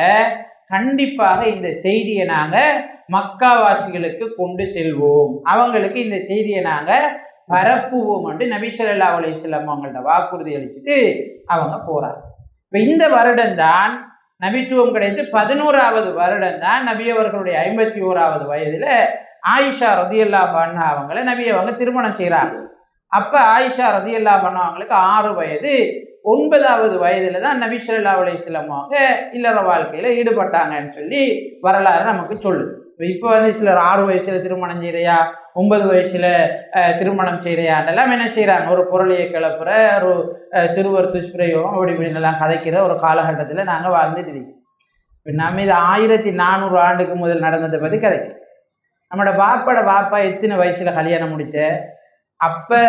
கண்டிப்பாக இந்த செய்தியை நாங்கள் மக்காவாசிகளுக்கு கொண்டு செல்வோம், அவங்களுக்கு இந்த செய்தியை நாங்கள் பரப்புவோம் என்று நபி ஸல்லல்லாஹு அலைஹி வஸல்லம் அவங்கள்ட்ட வாக்குறுதி அளிச்சுட்டு அவங்க போகிறாங்க. இப்போ இந்த வருடம்தான் நபித்துவம் கிடைத்து 11வது வருடம்தான் நபி அவர்களுடைய 51வது வயதில் ஆயிஷா ரதியல்லாஹு அன்ஹா அவங்களை நபி அவங்க திருமணம் செய்கிறாங்க. அப்போ ஆயிஷா ரதியல்லாஹு அன்ஹா அவங்களுக்கு 6 வயது. 9வது வயதில் தான் நபி ஸல்லல்லாஹு அலைஹி வஸல்லம் அவங்க இல்லற வாழ்க்கையில் ஈடுபட்டாங்கன்னு சொல்லி வரலாறு நமக்கு சொல்லுது. இப்போ சிலர் 6 வயசில் திருமணம் செய்கிறையா, 9 வயசில் திருமணம் செய்கிறையாண்டெல்லாம் என்ன செய்கிறாங்க? ஒரு பொருளையை கிளப்புற, ஒரு சிறுவர் துஷ்பிரயோகம், அப்படி இப்படின்னெல்லாம் கதைக்கிற ஒரு காலகட்டத்தில் நாங்கள் வாழ்ந்துட்டு இருக்கோம். இப்போ நம்ம இது 1400 ஆண்டுக்கு முதல் நடந்ததை பற்றி கதைக்கிறோம். நம்மளோட பாப்பா எத்தனை வயசில் கல்யாணம் முடிச்ச? அப்போ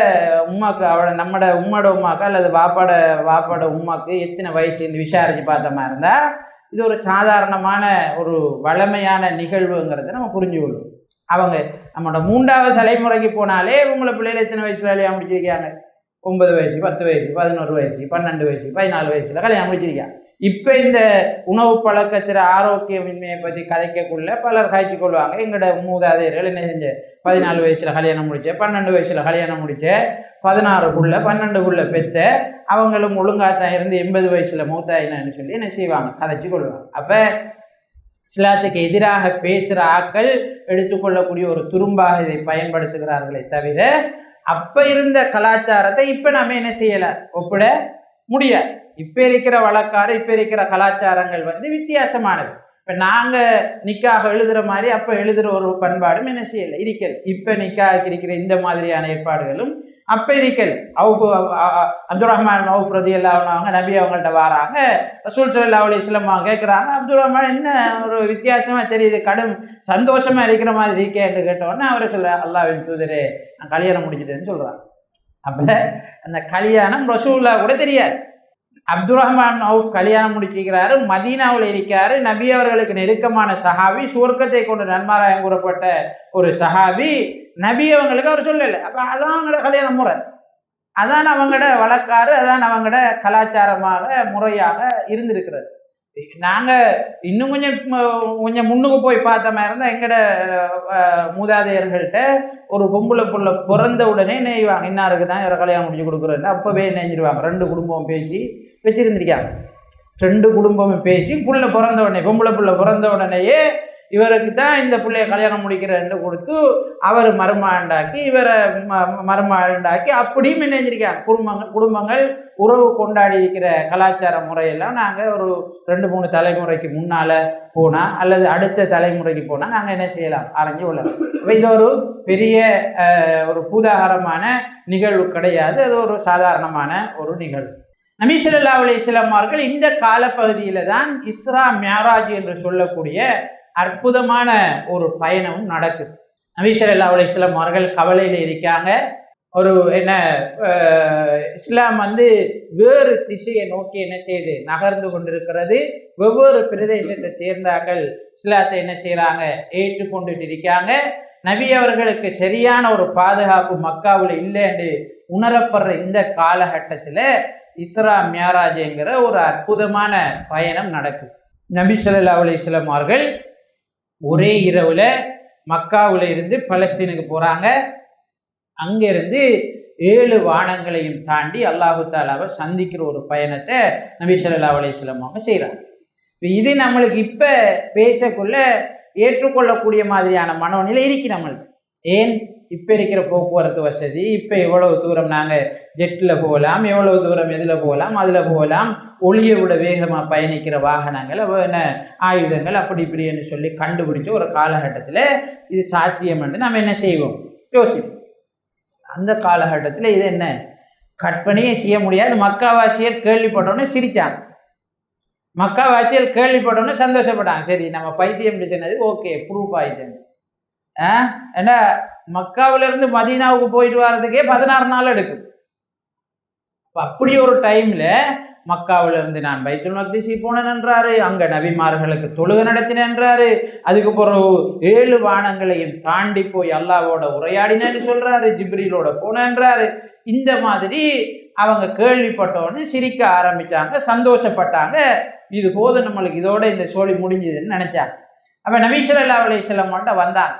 உமாக்கு நம்மளோட உம்மாட உமாக்கா அல்லது பாப்பாட உமாக்கு எத்தனை வயசுன்னு விசாரித்து பார்த்த மாதிரி இருந்தால் இது ஒரு சாதாரணமான ஒரு வளமையான நிகழ்வுங்கிறத நம்ம புரிஞ்சுக்கொள்ளும். அவங்க நம்மளோட 3வது தலைமுறைக்கு போனாலே உங்களை பிள்ளைகள் எத்தனை வயசில் கல்யாணம் முடிச்சிருக்காங்க? 9 வயசு, 10 வயசு, 11 வயசு, 12 வயசு, 14 வயசில் கல்யாணம் முடிச்சிருக்காங்க. இப்போ இந்த உணவு பழக்கத்தில் ஆரோக்கியமின்மையை பற்றி கதைக்கக்குள்ள பலர் காய்ச்சி கொள்வாங்க. எங்களோட மூதாதையர்கள் என்ன செஞ்ச 14 வயசில் கல்யாணம் முடிச்ச, 12 வயசில் கல்யாணம் முடிச்ச, 16க்குள்ள 12க்குள்ள பெற்ற, அவங்களும் ஒழுங்காக தான் இருந்து 80 வயசில் மூத்தாயினு சொல்லி என்ன செய்வாங்க? கதைச்சி கொள்வாங்க. அப்போ இஸ்லாத்துக்கு எதிராக பேசுகிற ஆக்கள் எடுத்துக்கொள்ளக்கூடிய ஒரு துரும்பாக இதை பயன்படுத்துகிறார்களே தவிர அப்போ இருந்த கலாச்சாரத்தை இப்போ நம்ம என்ன செய்யலை? ஒப்பிட முடியாது. இப்போ இருக்கிற வழக்காறு, இப்போ இருக்கிற கலாச்சாரங்கள் வித்தியாசமானது. இப்போ நாங்கள் நிக்காக எழுதுகிற மாதிரி அப்போ எழுதுகிற ஒரு பண்பாடும் என்ன செய்யலை? இருக்கல். இப்போ நிக்காக இருக்கிற இந்த மாதிரியான ஏற்பாடுகளும் அப்போ இருக்கல். அப்துல் ரஹ்மான் அவுஃப் ரலியல்லாஹு அன்ஹு நபி அவங்கள்ட்ட வராங்க. ரசூல் ஸல்லல்லாஹு அலைஹி வஸல்லம் கேட்குறாங்க, அப்துல் ரஹ்மான் என்ன ஒரு வித்தியாசமாக தெரியுது, கடும் சந்தோஷமாக இருக்கிற மாதிரி இருக்கேன்னு கேட்டோன்னே அவரை சொல்ல, அல்லாஹ்வின் தூதரே நான் கல்யாணம் முடிச்சிட்டேன்னு சொல்கிறாங்க. அப்போ அந்த கல்யாணம் ரசூலுல்லாஹ் கூட தெரியாது. அப்துல் ரஹ்மான் அவுஃப் கல்யாணம் முடிச்சிக்கிறாரு, மதீனாவில் இருக்கிறாரு, நபி அவர்களுக்கு நெருக்கமான சஹாபி, சுவர்க்கத்தை கொண்டு நன்மாராயம் கூறப்பட்ட ஒரு சஹாபி. நபி அவங்களுக்கு அவர் சொல்லலை. அப்போ அதான் அவங்களோட கல்யாண முறை, அதான் அவங்களோட வழக்காறு, அதான் அவங்களோட கலாச்சாரமாக முறையாக இருந்திருக்கிறது. நாங்கள் இன்னும் கொஞ்சம் முன்னுக்கு போய் பார்த்த மாதிரி இருந்தால் எங்களோட மூதாதையர்கள்ட்ட ஒரு பொம்பளை புள்ள பிறந்த உடனே நெய்வாங்க, இன்னாருக்கு தான் இவரை கல்யாணம் முடிச்சு கொடுக்குறேன்னு அப்போவே நெஞ்சிருவாங்க. 2 குடும்பமும் பேசி வச்சிருந்திருக்காங்க. 2 குடும்பமும் பேசி புள்ள பிறந்த உடனே, பொம்பளை புள்ள பிறந்த உடனேயே இவருக்கு தான் இந்த பிள்ளைய கல்யாணம் முடிக்கிறேன்னு கொடுத்து அவர் மருமாண்டாக்கி இவரை மருமாண்டாக்கி அப்படியும் நினைஞ்சிருக்காங்க. குடும்பங்கள் உறவு கொண்டாடி இருக்கிற கலாச்சார முறையெல்லாம் நாங்கள் ஒரு 2-3 தலைமுறைக்கு முன்னால் போனால் அல்லது அடுத்த தலைமுறைக்கு போனால் நாங்கள் என்ன செய்யலாம், ஆரஞ்சு கொள்ளலாம். இது ஒரு பெரிய ஒரு பூதாகரமான நிகழ்வு கிடையாது, அது ஒரு சாதாரணமான ஒரு நிகழ்வு. நபி ஸல்லல்லாஹு அலைஹி வஸல்லம் அவர்கள் இந்த காலப்பகுதியில் தான் இஸ்ரா மிஅராஜ் என்று சொல்லக்கூடிய அற்புதமான ஒரு பயணமும் நடக்குது. நபி ஸல்லல்லாஹு அலைஹி வஸல்லம் அவர்கள் கவலையில் இருக்காங்க. ஒரு என்ன இஸ்லாம் வேறு திசையை நோக்கி என்ன செய்யுது, நகர்ந்து கொண்டிருக்கிறது. வெவ்வேறு பிரதேசத்தை சேர்ந்தார்கள் இஸ்லாத்தை என்ன செய்கிறாங்க, ஏற்றுக்கொண்டுட்டு இருக்காங்க. நபி அவர்களுக்கு சரியான ஒரு பாதுகாப்பு மக்காவில் இல்லை என்று உணரப்படுற இந்த காலகட்டத்தில் இஸ்ரா மிஅராஜ்ங்கிற ஒரு அற்புதமான பயணம் நடக்குது. நபி ஸல்லல்லாஹு அலைஹி வஸல்லம் அவர்கள் ஒரே இரவில் மக்காவில் இருந்து பலஸ்தீனுக்கு போகிறாங்க. அங்கிருந்து 7 வானங்களையும் தாண்டி அல்லாஹு தாலாவை சந்திக்கிற ஒரு பயணத்தை நபி ஸல்லல்லாஹு அலைஹி வஸல்லம் அவங்க செய்கிறாங்க. இது நம்மளுக்கு இப்போ பேசக்குள்ள ஏற்றுக்கொள்ளக்கூடிய மாதிரியான மனோநிலை இருக்கு நம்மளுக்கு. ஏன், இப்போ இருக்கிற போக்குவரத்து வசதி, இப்போ எவ்வளவு தூரம் நாங்கள் ஜெட்டில் போகலாம், எவ்வளவு தூரம் எதில் போகலாம், அதில் போகலாம், ஒளியை விட வேகமாக பயணிக்கிற வாகனங்கள், ஆயுதங்கள், அப்படி இப்படின்னு சொல்லி கண்டுபிடிச்ச ஒரு காலகட்டத்தில் இது சாத்தியம் என்று நம்ம என்ன செய்வோம், யோசிப்போம். அந்த காலகட்டத்தில் இது என்ன கற்பனையே செய்ய முடியாது. மக்காவாசியர் கேள்விப்பட்டோன்னே சிரித்தாங்க. மக்காவாசியர் கேள்விப்பட்டோன்னே சந்தோஷப்பட்டாங்க. சரி, நம்ம பைத்தியம் சொன்னது ஓகே, ப்ரூஃப் ஆகிட்டேன். ஏன்னா மக்காவிலிருந்து மதீனாவுக்கு போயிட்டு வர்றதுக்கே 16 நாள் எடுக்கும். அப்படி ஒரு டைமில் மக்காவிலிருந்து நான் பைத்துல் மக்திஸி போனேன்றாரு, அங்கே நபிமார்களுக்கு தொழுகை நடத்தினேன்றாரு, அதுக்கு பிறகு 7 வானங்களையும் தாண்டி போய் அல்லாவோட உரையாடினேன்னு சொல்கிறாரு, ஜிப்ரீலோட போனேன்றாரு. இந்த மாதிரி அவங்க கேள்விப்பட்டோன்னு சிரிக்க ஆரம்பித்தாங்க, சந்தோஷப்பட்டாங்க. இது போதும், நம்மளுக்கு இதோட இந்த சோழி முடிஞ்சதுன்னு நினச்சாங்க. அப்போ நபி ஸல்லல்லாஹு அலைஹி வஸல்லம் மட்டும் வந்தாங்க.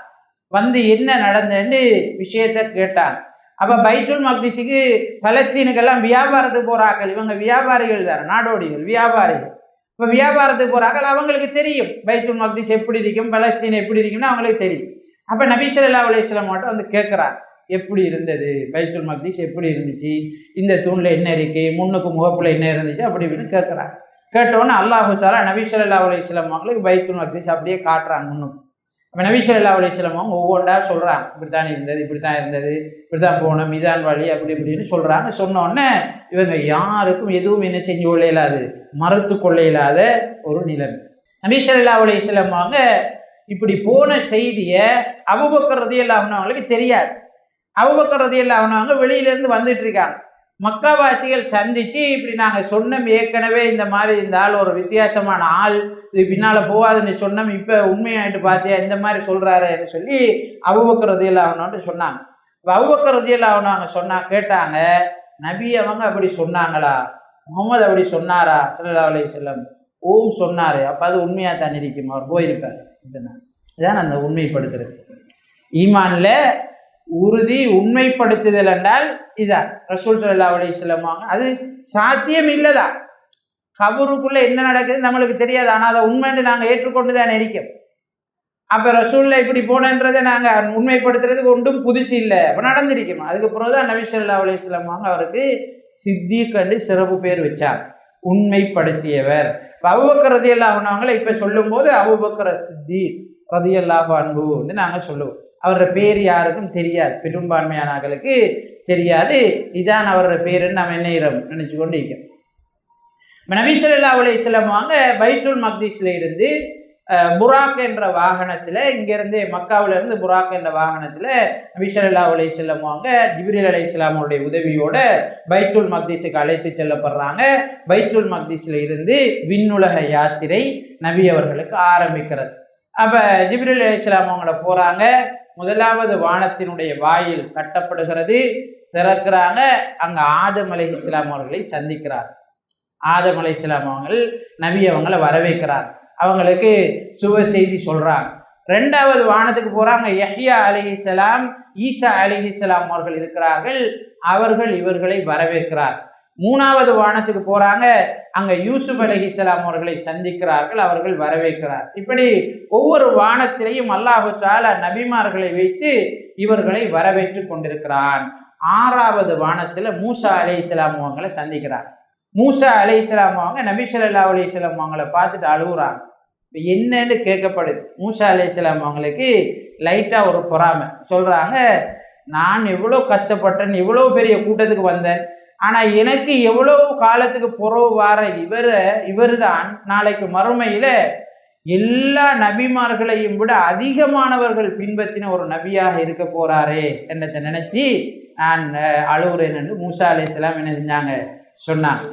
என்ன நடந்ததுன்னு விஷயத்தை கேட்டாங்க. அப்போ பைத்துல் மக்திஸுக்கு பலஸ்தீனுக்கெல்லாம் வியாபாரத்துக்கு போகிறார்கள். இவங்க வியாபாரிகள் தானே, நாடோடிகள், வியாபாரிகள். இப்போ வியாபாரத்துக்கு போகிறார்கள், அவங்களுக்கு தெரியும் பைத்துல் மக்திஸ் எப்படி இருக்கும், பலஸ்தீன் எப்படி இருக்கும்னு அவங்களுக்கு தெரியும். அப்போ நபி ஸல்லல்லாஹு அலைஹி வஸல்லம் மட்டும் கேட்குறாங்க, எப்படி இருந்தது பைத்துல் மக்திஸ், எப்படி இருந்துச்சு, இந்த தூணில் என்ன இருக்குது, முன்னுக்கு முகப்பில் என்ன இருந்துச்சு, அப்படி இப்படின்னு கேட்குறாங்க. கேட்டோன்னே அல்லாஹு தஆலா நபி ஸல்லல்லாஹு அலைஹி வஸல்லம் அவங்களுக்கு பைத்துல் மக்திஸ் அப்படியே காட்டுறாங்க முன்னுக்கு. அப்போ நபி ஸல்லல்லாஹு அலைஹி வஸல்லம் அவங்க ஒவ்வொன்றா சொல்கிறாங்க, இப்படித்தான் இருந்தது, இப்படித்தான் இருந்தது, இப்படித்தான் போனோம், இதான் வழி, அப்படி இப்படின்னு சொல்கிறாங்க. சொன்னோடனே இவங்க யாருக்கும் எதுவும் என்ன செஞ்சு கொள்ள இயலாது, மறுத்து கொள்ள இயலாத ஒரு நிலைமை. நபி ஸல்லல்லாஹு அலைஹி வஸல்லம் அவங்க இப்படி போன செய்தியை அபூபக்கர் ரலியல்லாஹு அன்ஹு அவங்களுக்கு தெரியாது. அபூபக்கர் ரலியல்லாஹு அன்ஹு அவங்க வெளியிலேருந்து வந்துட்டு இருக்காங்க. மக்காவாசிகள் சந்தித்து இப்படி நாங்கள் சொன்னோம் ஏற்கனவே, இந்த மாதிரி இந்த ஆள் ஒரு வித்தியாசமான ஆள், இது பின்னால் போகாதுன்னு சொன்னோம், இப்போ உண்மையாயிட்டு பார்த்தியா இந்த மாதிரி சொல்கிறாருன்னு சொல்லி அபூபக்கர் ரலியல்லாஹு அன்ஹு சொன்னாங்க. இப்போ அபூபக்கர் ரலியல்லாஹு அன்ஹு அவங்க கேட்டாங்க, நபி அவங்க அப்படி சொன்னாங்களா, முகமது அப்படி சொன்னாரா ஸல்லல்லாஹு அலைஹி வஸல்லம்? ஓம் சொன்னார். அப்போ அது உண்மையாக தான் இருக்கும், அவர் போயிருப்பார். இதுதான் அந்த உண்மைப்படுத்துறது. ஈமானில் உறுதி உண்மைப்படுத்துதல் என்றால் இதான் ரசூல் ஸல்லல்லாஹு அலைஹி வஸல்லம் அது சாத்தியம் இல்லைதா. கபருக்குள்ளே என்ன நடக்குது நம்மளுக்கு தெரியாது, ஆனால் அதை உண்மைன்னு நாங்கள் ஏற்றுக்கொண்டு தான் இருக்கோம். அப்போ ரசூலில் இப்படி போனன்றதை நாங்கள் உண்மைப்படுத்துறதுக்கு ஒன்றும் புதுசு இல்லை, அப்போ நடந்திருக்கணும். அதுக்கப்புறம் தான் நபி ஸல்லல்லாஹு அலைஹி வஸல்லம் அவருக்கு சித்திக் என்று சிறப்பு பேர் வச்சார், உண்மைப்படுத்தியவர். அபூபக்கர் ரலியல்லாஹு அன்ஹு அவங்களை இப்போ சொல்லும்போது அபூபக்கர் சித்திக் ரலியல்லாஹு அன்ஹு வந்து நாங்கள் சொல்லுவோம். அவரோட பேர் யாருக்கும் தெரியாது, பெரும்பான்மையானவர்களுக்கு தெரியாது. இதான் அவரோட பேருன்னு நம்ம என்ன நினச்சி கொண்டு இருக்கோம். நபி ஸல்லல்லாஹு அலைஹி வஸல்லம் அவங்க பைத்துல் மக்திஸில் இருந்து புராக் என்ற வாகனத்தில் இங்கேருந்து மக்காவிலிருந்து புராக் என்ற வாகனத்தில் நபி ஸல்லல்லாஹு அலைஹி வஸல்லம் அவங்க ஜிப்ரீல் அலைஹிஸ்ஸலாமுடைய உதவியோட பைத்துல் மக்திஸுக்கு அழைத்து செல்லப்படுறாங்க. பைத்துல் மக்திஸில் இருந்து விண்ணுலக யாத்திரை நபி அவர்களுக்கு ஆரம்பிக்கிறது. அப்போ ஜிப்ரீல் அலைஹிஸ்ஸலாம் அவங்கள போகிறாங்க. முதலாவது வானத்தினுடைய வாயில் கட்டப்படுகிறது, திறக்கிறாங்க. அங்கே ஆதம் அலைஹிஸ்ஸலாம் அவர்களை சந்திக்கிறார். ஆதம் அலைஹிஸ்ஸலாம் அவங்கள் நபி அவங்கள வரவேற்கிறார், அவங்களுக்கு சுப செய்தி சொல்கிறாங்க. ரெண்டாவது வானத்துக்கு போகிறாங்க. யஹ்யா அலைஹிஸ்ஸலாம், ஈசா அலைஹிஸ்ஸலாம் அவர்கள் இருக்கிறார்கள், அவர்கள் இவர்களை வரவேற்கிறார். மூணாவது வானத்துக்கு போகிறாங்க. அங்கே யூசுப் அலைஹிஸ்ஸலாம் அவர்களை சந்திக்கிறார்கள், அவர்கள் வரவேற்கிறார். இப்படி ஒவ்வொரு வானத்திலையும் அல்லாஹு தஆலா நபிமார்களை வைத்து இவர்களை வரவேற்று கொண்டிருக்கிறான். ஆறாவது வானத்தில் மூசா அலைஹிஸ்ஸலாம் அவங்களை சந்திக்கிறார். மூசா அலைஹிஸ்ஸலாம் அவங்க நபி ஸல்லல்லாஹு அலைஹி வஸல்லம் அவங்கள பார்த்துட்டு அழுகுறாங்க. என்னன்னு கேட்கப்படுது. மூசா அலைஹிஸ்ஸலாம் அவங்களுக்கு லைட்டாக ஒரு பொறாமை. சொல்கிறாங்க, நான் எவ்வளோ கஷ்டப்பட்டேன், எவ்வளோ பெரிய கூட்டத்துக்கு வந்தேன், ஆனால் எனக்கு எவ்வளோ காலத்துக்கு புறவு வார இவர் தான் நாளைக்கு மறுமையில் எல்லா நபிமார்களையும் விட அதிகமானவர்கள் பின்பற்றின ஒரு நபியாக இருக்க போகிறாரே என்றதை நினச்சி நான் அழுகுறேன் என்று மூசா அலைஹிஸ்ஸலாம் என்ன செஞ்சாங்க சொன்னாங்க.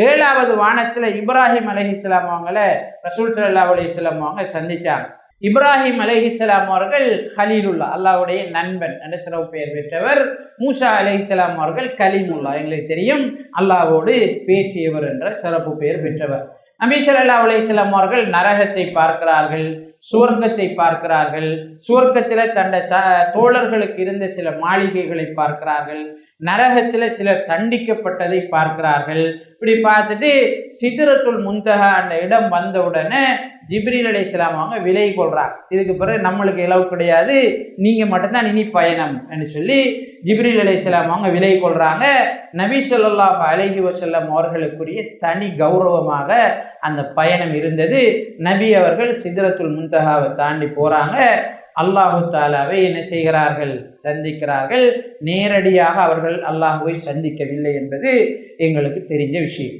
ஏழாவது வானத்தில் இப்ராஹிம் அலைஹிஸ்ஸலாம் அவங்கள ரசூல் ஸல்லல்லாஹு அலைஹி வஸல்லம் அவங்க சந்தித்தாங்க. இப்ராஹிம் அலைஹிஸ்ஸலாம் அவர்கள் கலீலுல்லா, அல்லாஹ்வுடைய நண்பன் என்ற சிறப்பு பெயர் பெற்றவர். மூசா அலைஹிஸ்ஸலாம் அவர்கள் கலீமுல்லா, எங்களுக்கு தெரியும் அல்லாஹ்வோடு பேசியவர் என்ற சிறப்பு பெயர் பெற்றவர். நபி ஸல்லல்லாஹு அலைஹி வஸல்லம் அவர்கள் நரகத்தை பார்க்கிறார்கள், சுவர்க்கத்தை பார்க்கிறார்கள். சுவர்க்கத்தில் தன்னை தோழர்களுக்கு இருந்த சில மாளிகைகளை பார்க்கிறார்கள், நரகத்தில் சிலர் தண்டிக்கப்பட்டதை பார்க்கிறார்கள். இப்படி பார்த்துட்டு சித்ரத்துல் முன்தஹா அந்த இடம் வந்த உடனே ஜிப்ரீல் அலைஹிஸ்ஸலாம் அவங்க விலகி கொள்றாங்க. இதுக்கு பிறகு நம்மளுக்கு இலவு கிடையாது, நீங்கள் மட்டும்தான் இனி பயணம் என்று சொல்லி ஜிப்ரீல் அலைஹிஸ்ஸலாம் அவங்க விலகி கொள்றாங்க. நபி ஸல்லல்லாஹு அலைஹி வஸல்லம் அவர்களுக்குரிய தனி கௌரவமாக அந்த பயணம் இருந்தது. நபி அவர்கள் சித்ரத்துல் முன்தஹாவை தாண்டி போகிறாங்க. அல்லாஹு தாலாவை என்ன செய்கிறார்கள், சந்திக்கிறார்கள். நேரடியாக அவர்கள் அல்லாஹுவை சந்திக்கவில்லை என்பது எங்களுக்கு தெரிஞ்ச விஷயம்.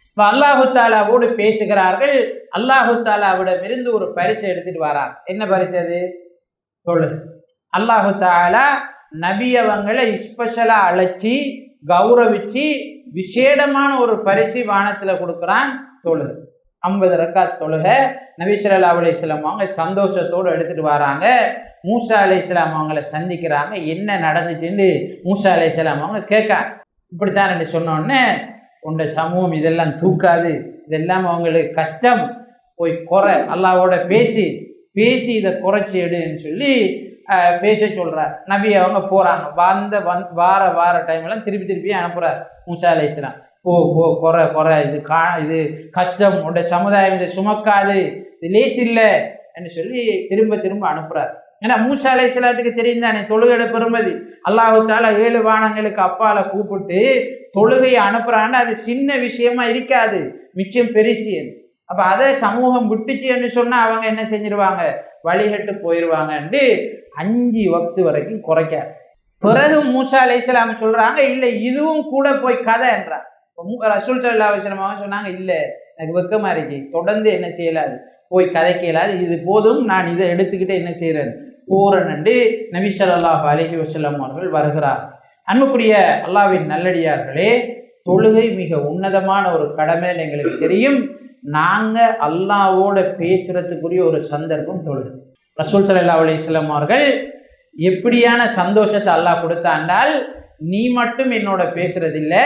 இப்போ அல்லாஹு தாலாவோடு பேசுகிறார்கள். அல்லாஹு தாலாவிடமிருந்து ஒரு பரிசு எடுத்துட்டு வரார். என்ன பரிசு அது? தொழுகை. அல்லாஹு தாலா நபி அவங்களை ஸ்பெஷலாக அழைச்சி கௌரவிச்சு விசேடமான ஒரு பரிசு வானத்தில் கொடுக்குறான், தொழுகை. 50 ரக்காத் தொழுகை நபி ஸல்லல்லாஹு அலைஹி வஸல்லம் அவங்க சந்தோஷத்தோடு எடுத்துகிட்டு வராங்க. மூசா அலைஹிஸ்ஸலாம் அவங்கள சந்திக்கிறாங்க. என்ன நடந்துச்சுன்னு மூசா அலைஹிஸ்ஸலாம் அவங்க கேட்காங்க. இப்படித்தான் என்று சொன்னோடனே, உண்ட சமூகம் இதெல்லாம் தூக்காது, இதெல்லாம் அவங்களுக்கு கஷ்டம், போய் குறை அல்லாஹ்வோட பேசி இதை குறைச்சி எடுன்னு சொல்லி பேச சொல்கிறார். நபி அவங்க போகிறாங்க. வார டைம்லாம் திருப்பி அனுப்புகிறார் மூசா அலைஹிஸ்ஸலாம். குறை இது கஷ்டம், உடைய சமுதாயம் இதை சுமக்காது, இது லேஸ் இல்லை என்று சொல்லி திரும்ப அனுப்புகிறார். ஏன்னா மூசா அலைஹிஸ்ஸலாத்துக்கு தெரியும் தானே தொழுகையோட பெருமதி. அல்லாஹு தஆலா 7 வானங்களுக்கு அப்பால கூப்பிட்டு தொழுகையை அனுப்புகிறான்னு அது சின்ன விஷயமா இருக்காது, மிச்சம் பெருசு. அப்போ அதை சமூகம் விட்டுச்சுன்னு சொன்னால் அவங்க என்ன செஞ்சிருவாங்க, வழிகட்டு போயிடுவாங்கன்ட்டு 5 வக்து வரைக்கும் குறைக்கார். பிறகு மூசா அலைஹிஸ்ஸலாம் சொல்கிறாங்க, இல்லை இதுவும் கூட போய் கதை என்றார். ரசூல் ஸல்லல்லாஹு அலைஹி வஸல்லம் சொன்னாங்க, இல்லை எனக்கு வெக்கமாக இருக்கு, தொடர்ந்து என்ன செய்யலாது, போய் கதைக்க இயலாது, இது போதும், நான் இதை எடுத்துக்கிட்டு என்ன செய்கிறேன் போகிறேன்னு நபி ஸல்லல்லாஹு அலைஹி வஸல்லம் அவர்கள் வருகிறார். அன்புக்குரிய அல்லாஹ்வின் நல்லடியார்களே, தொழுகை மிக உன்னதமான ஒரு கடமைன்னு எங்களுக்கு தெரியும். நாங்கள் அல்லாஹ்வோட பேசுகிறதுக்குரிய ஒரு சந்தர்ப்பம் தொழுகை. ரசூல் ஸல்லல்லாஹு அலைஹி வஸல்லம் அவர்கள் எப்படியான சந்தோஷத்தை அல்லாஹ் கொடுத்தாண்டால், நீ மட்டும் என்னோட பேசுறதில்லை,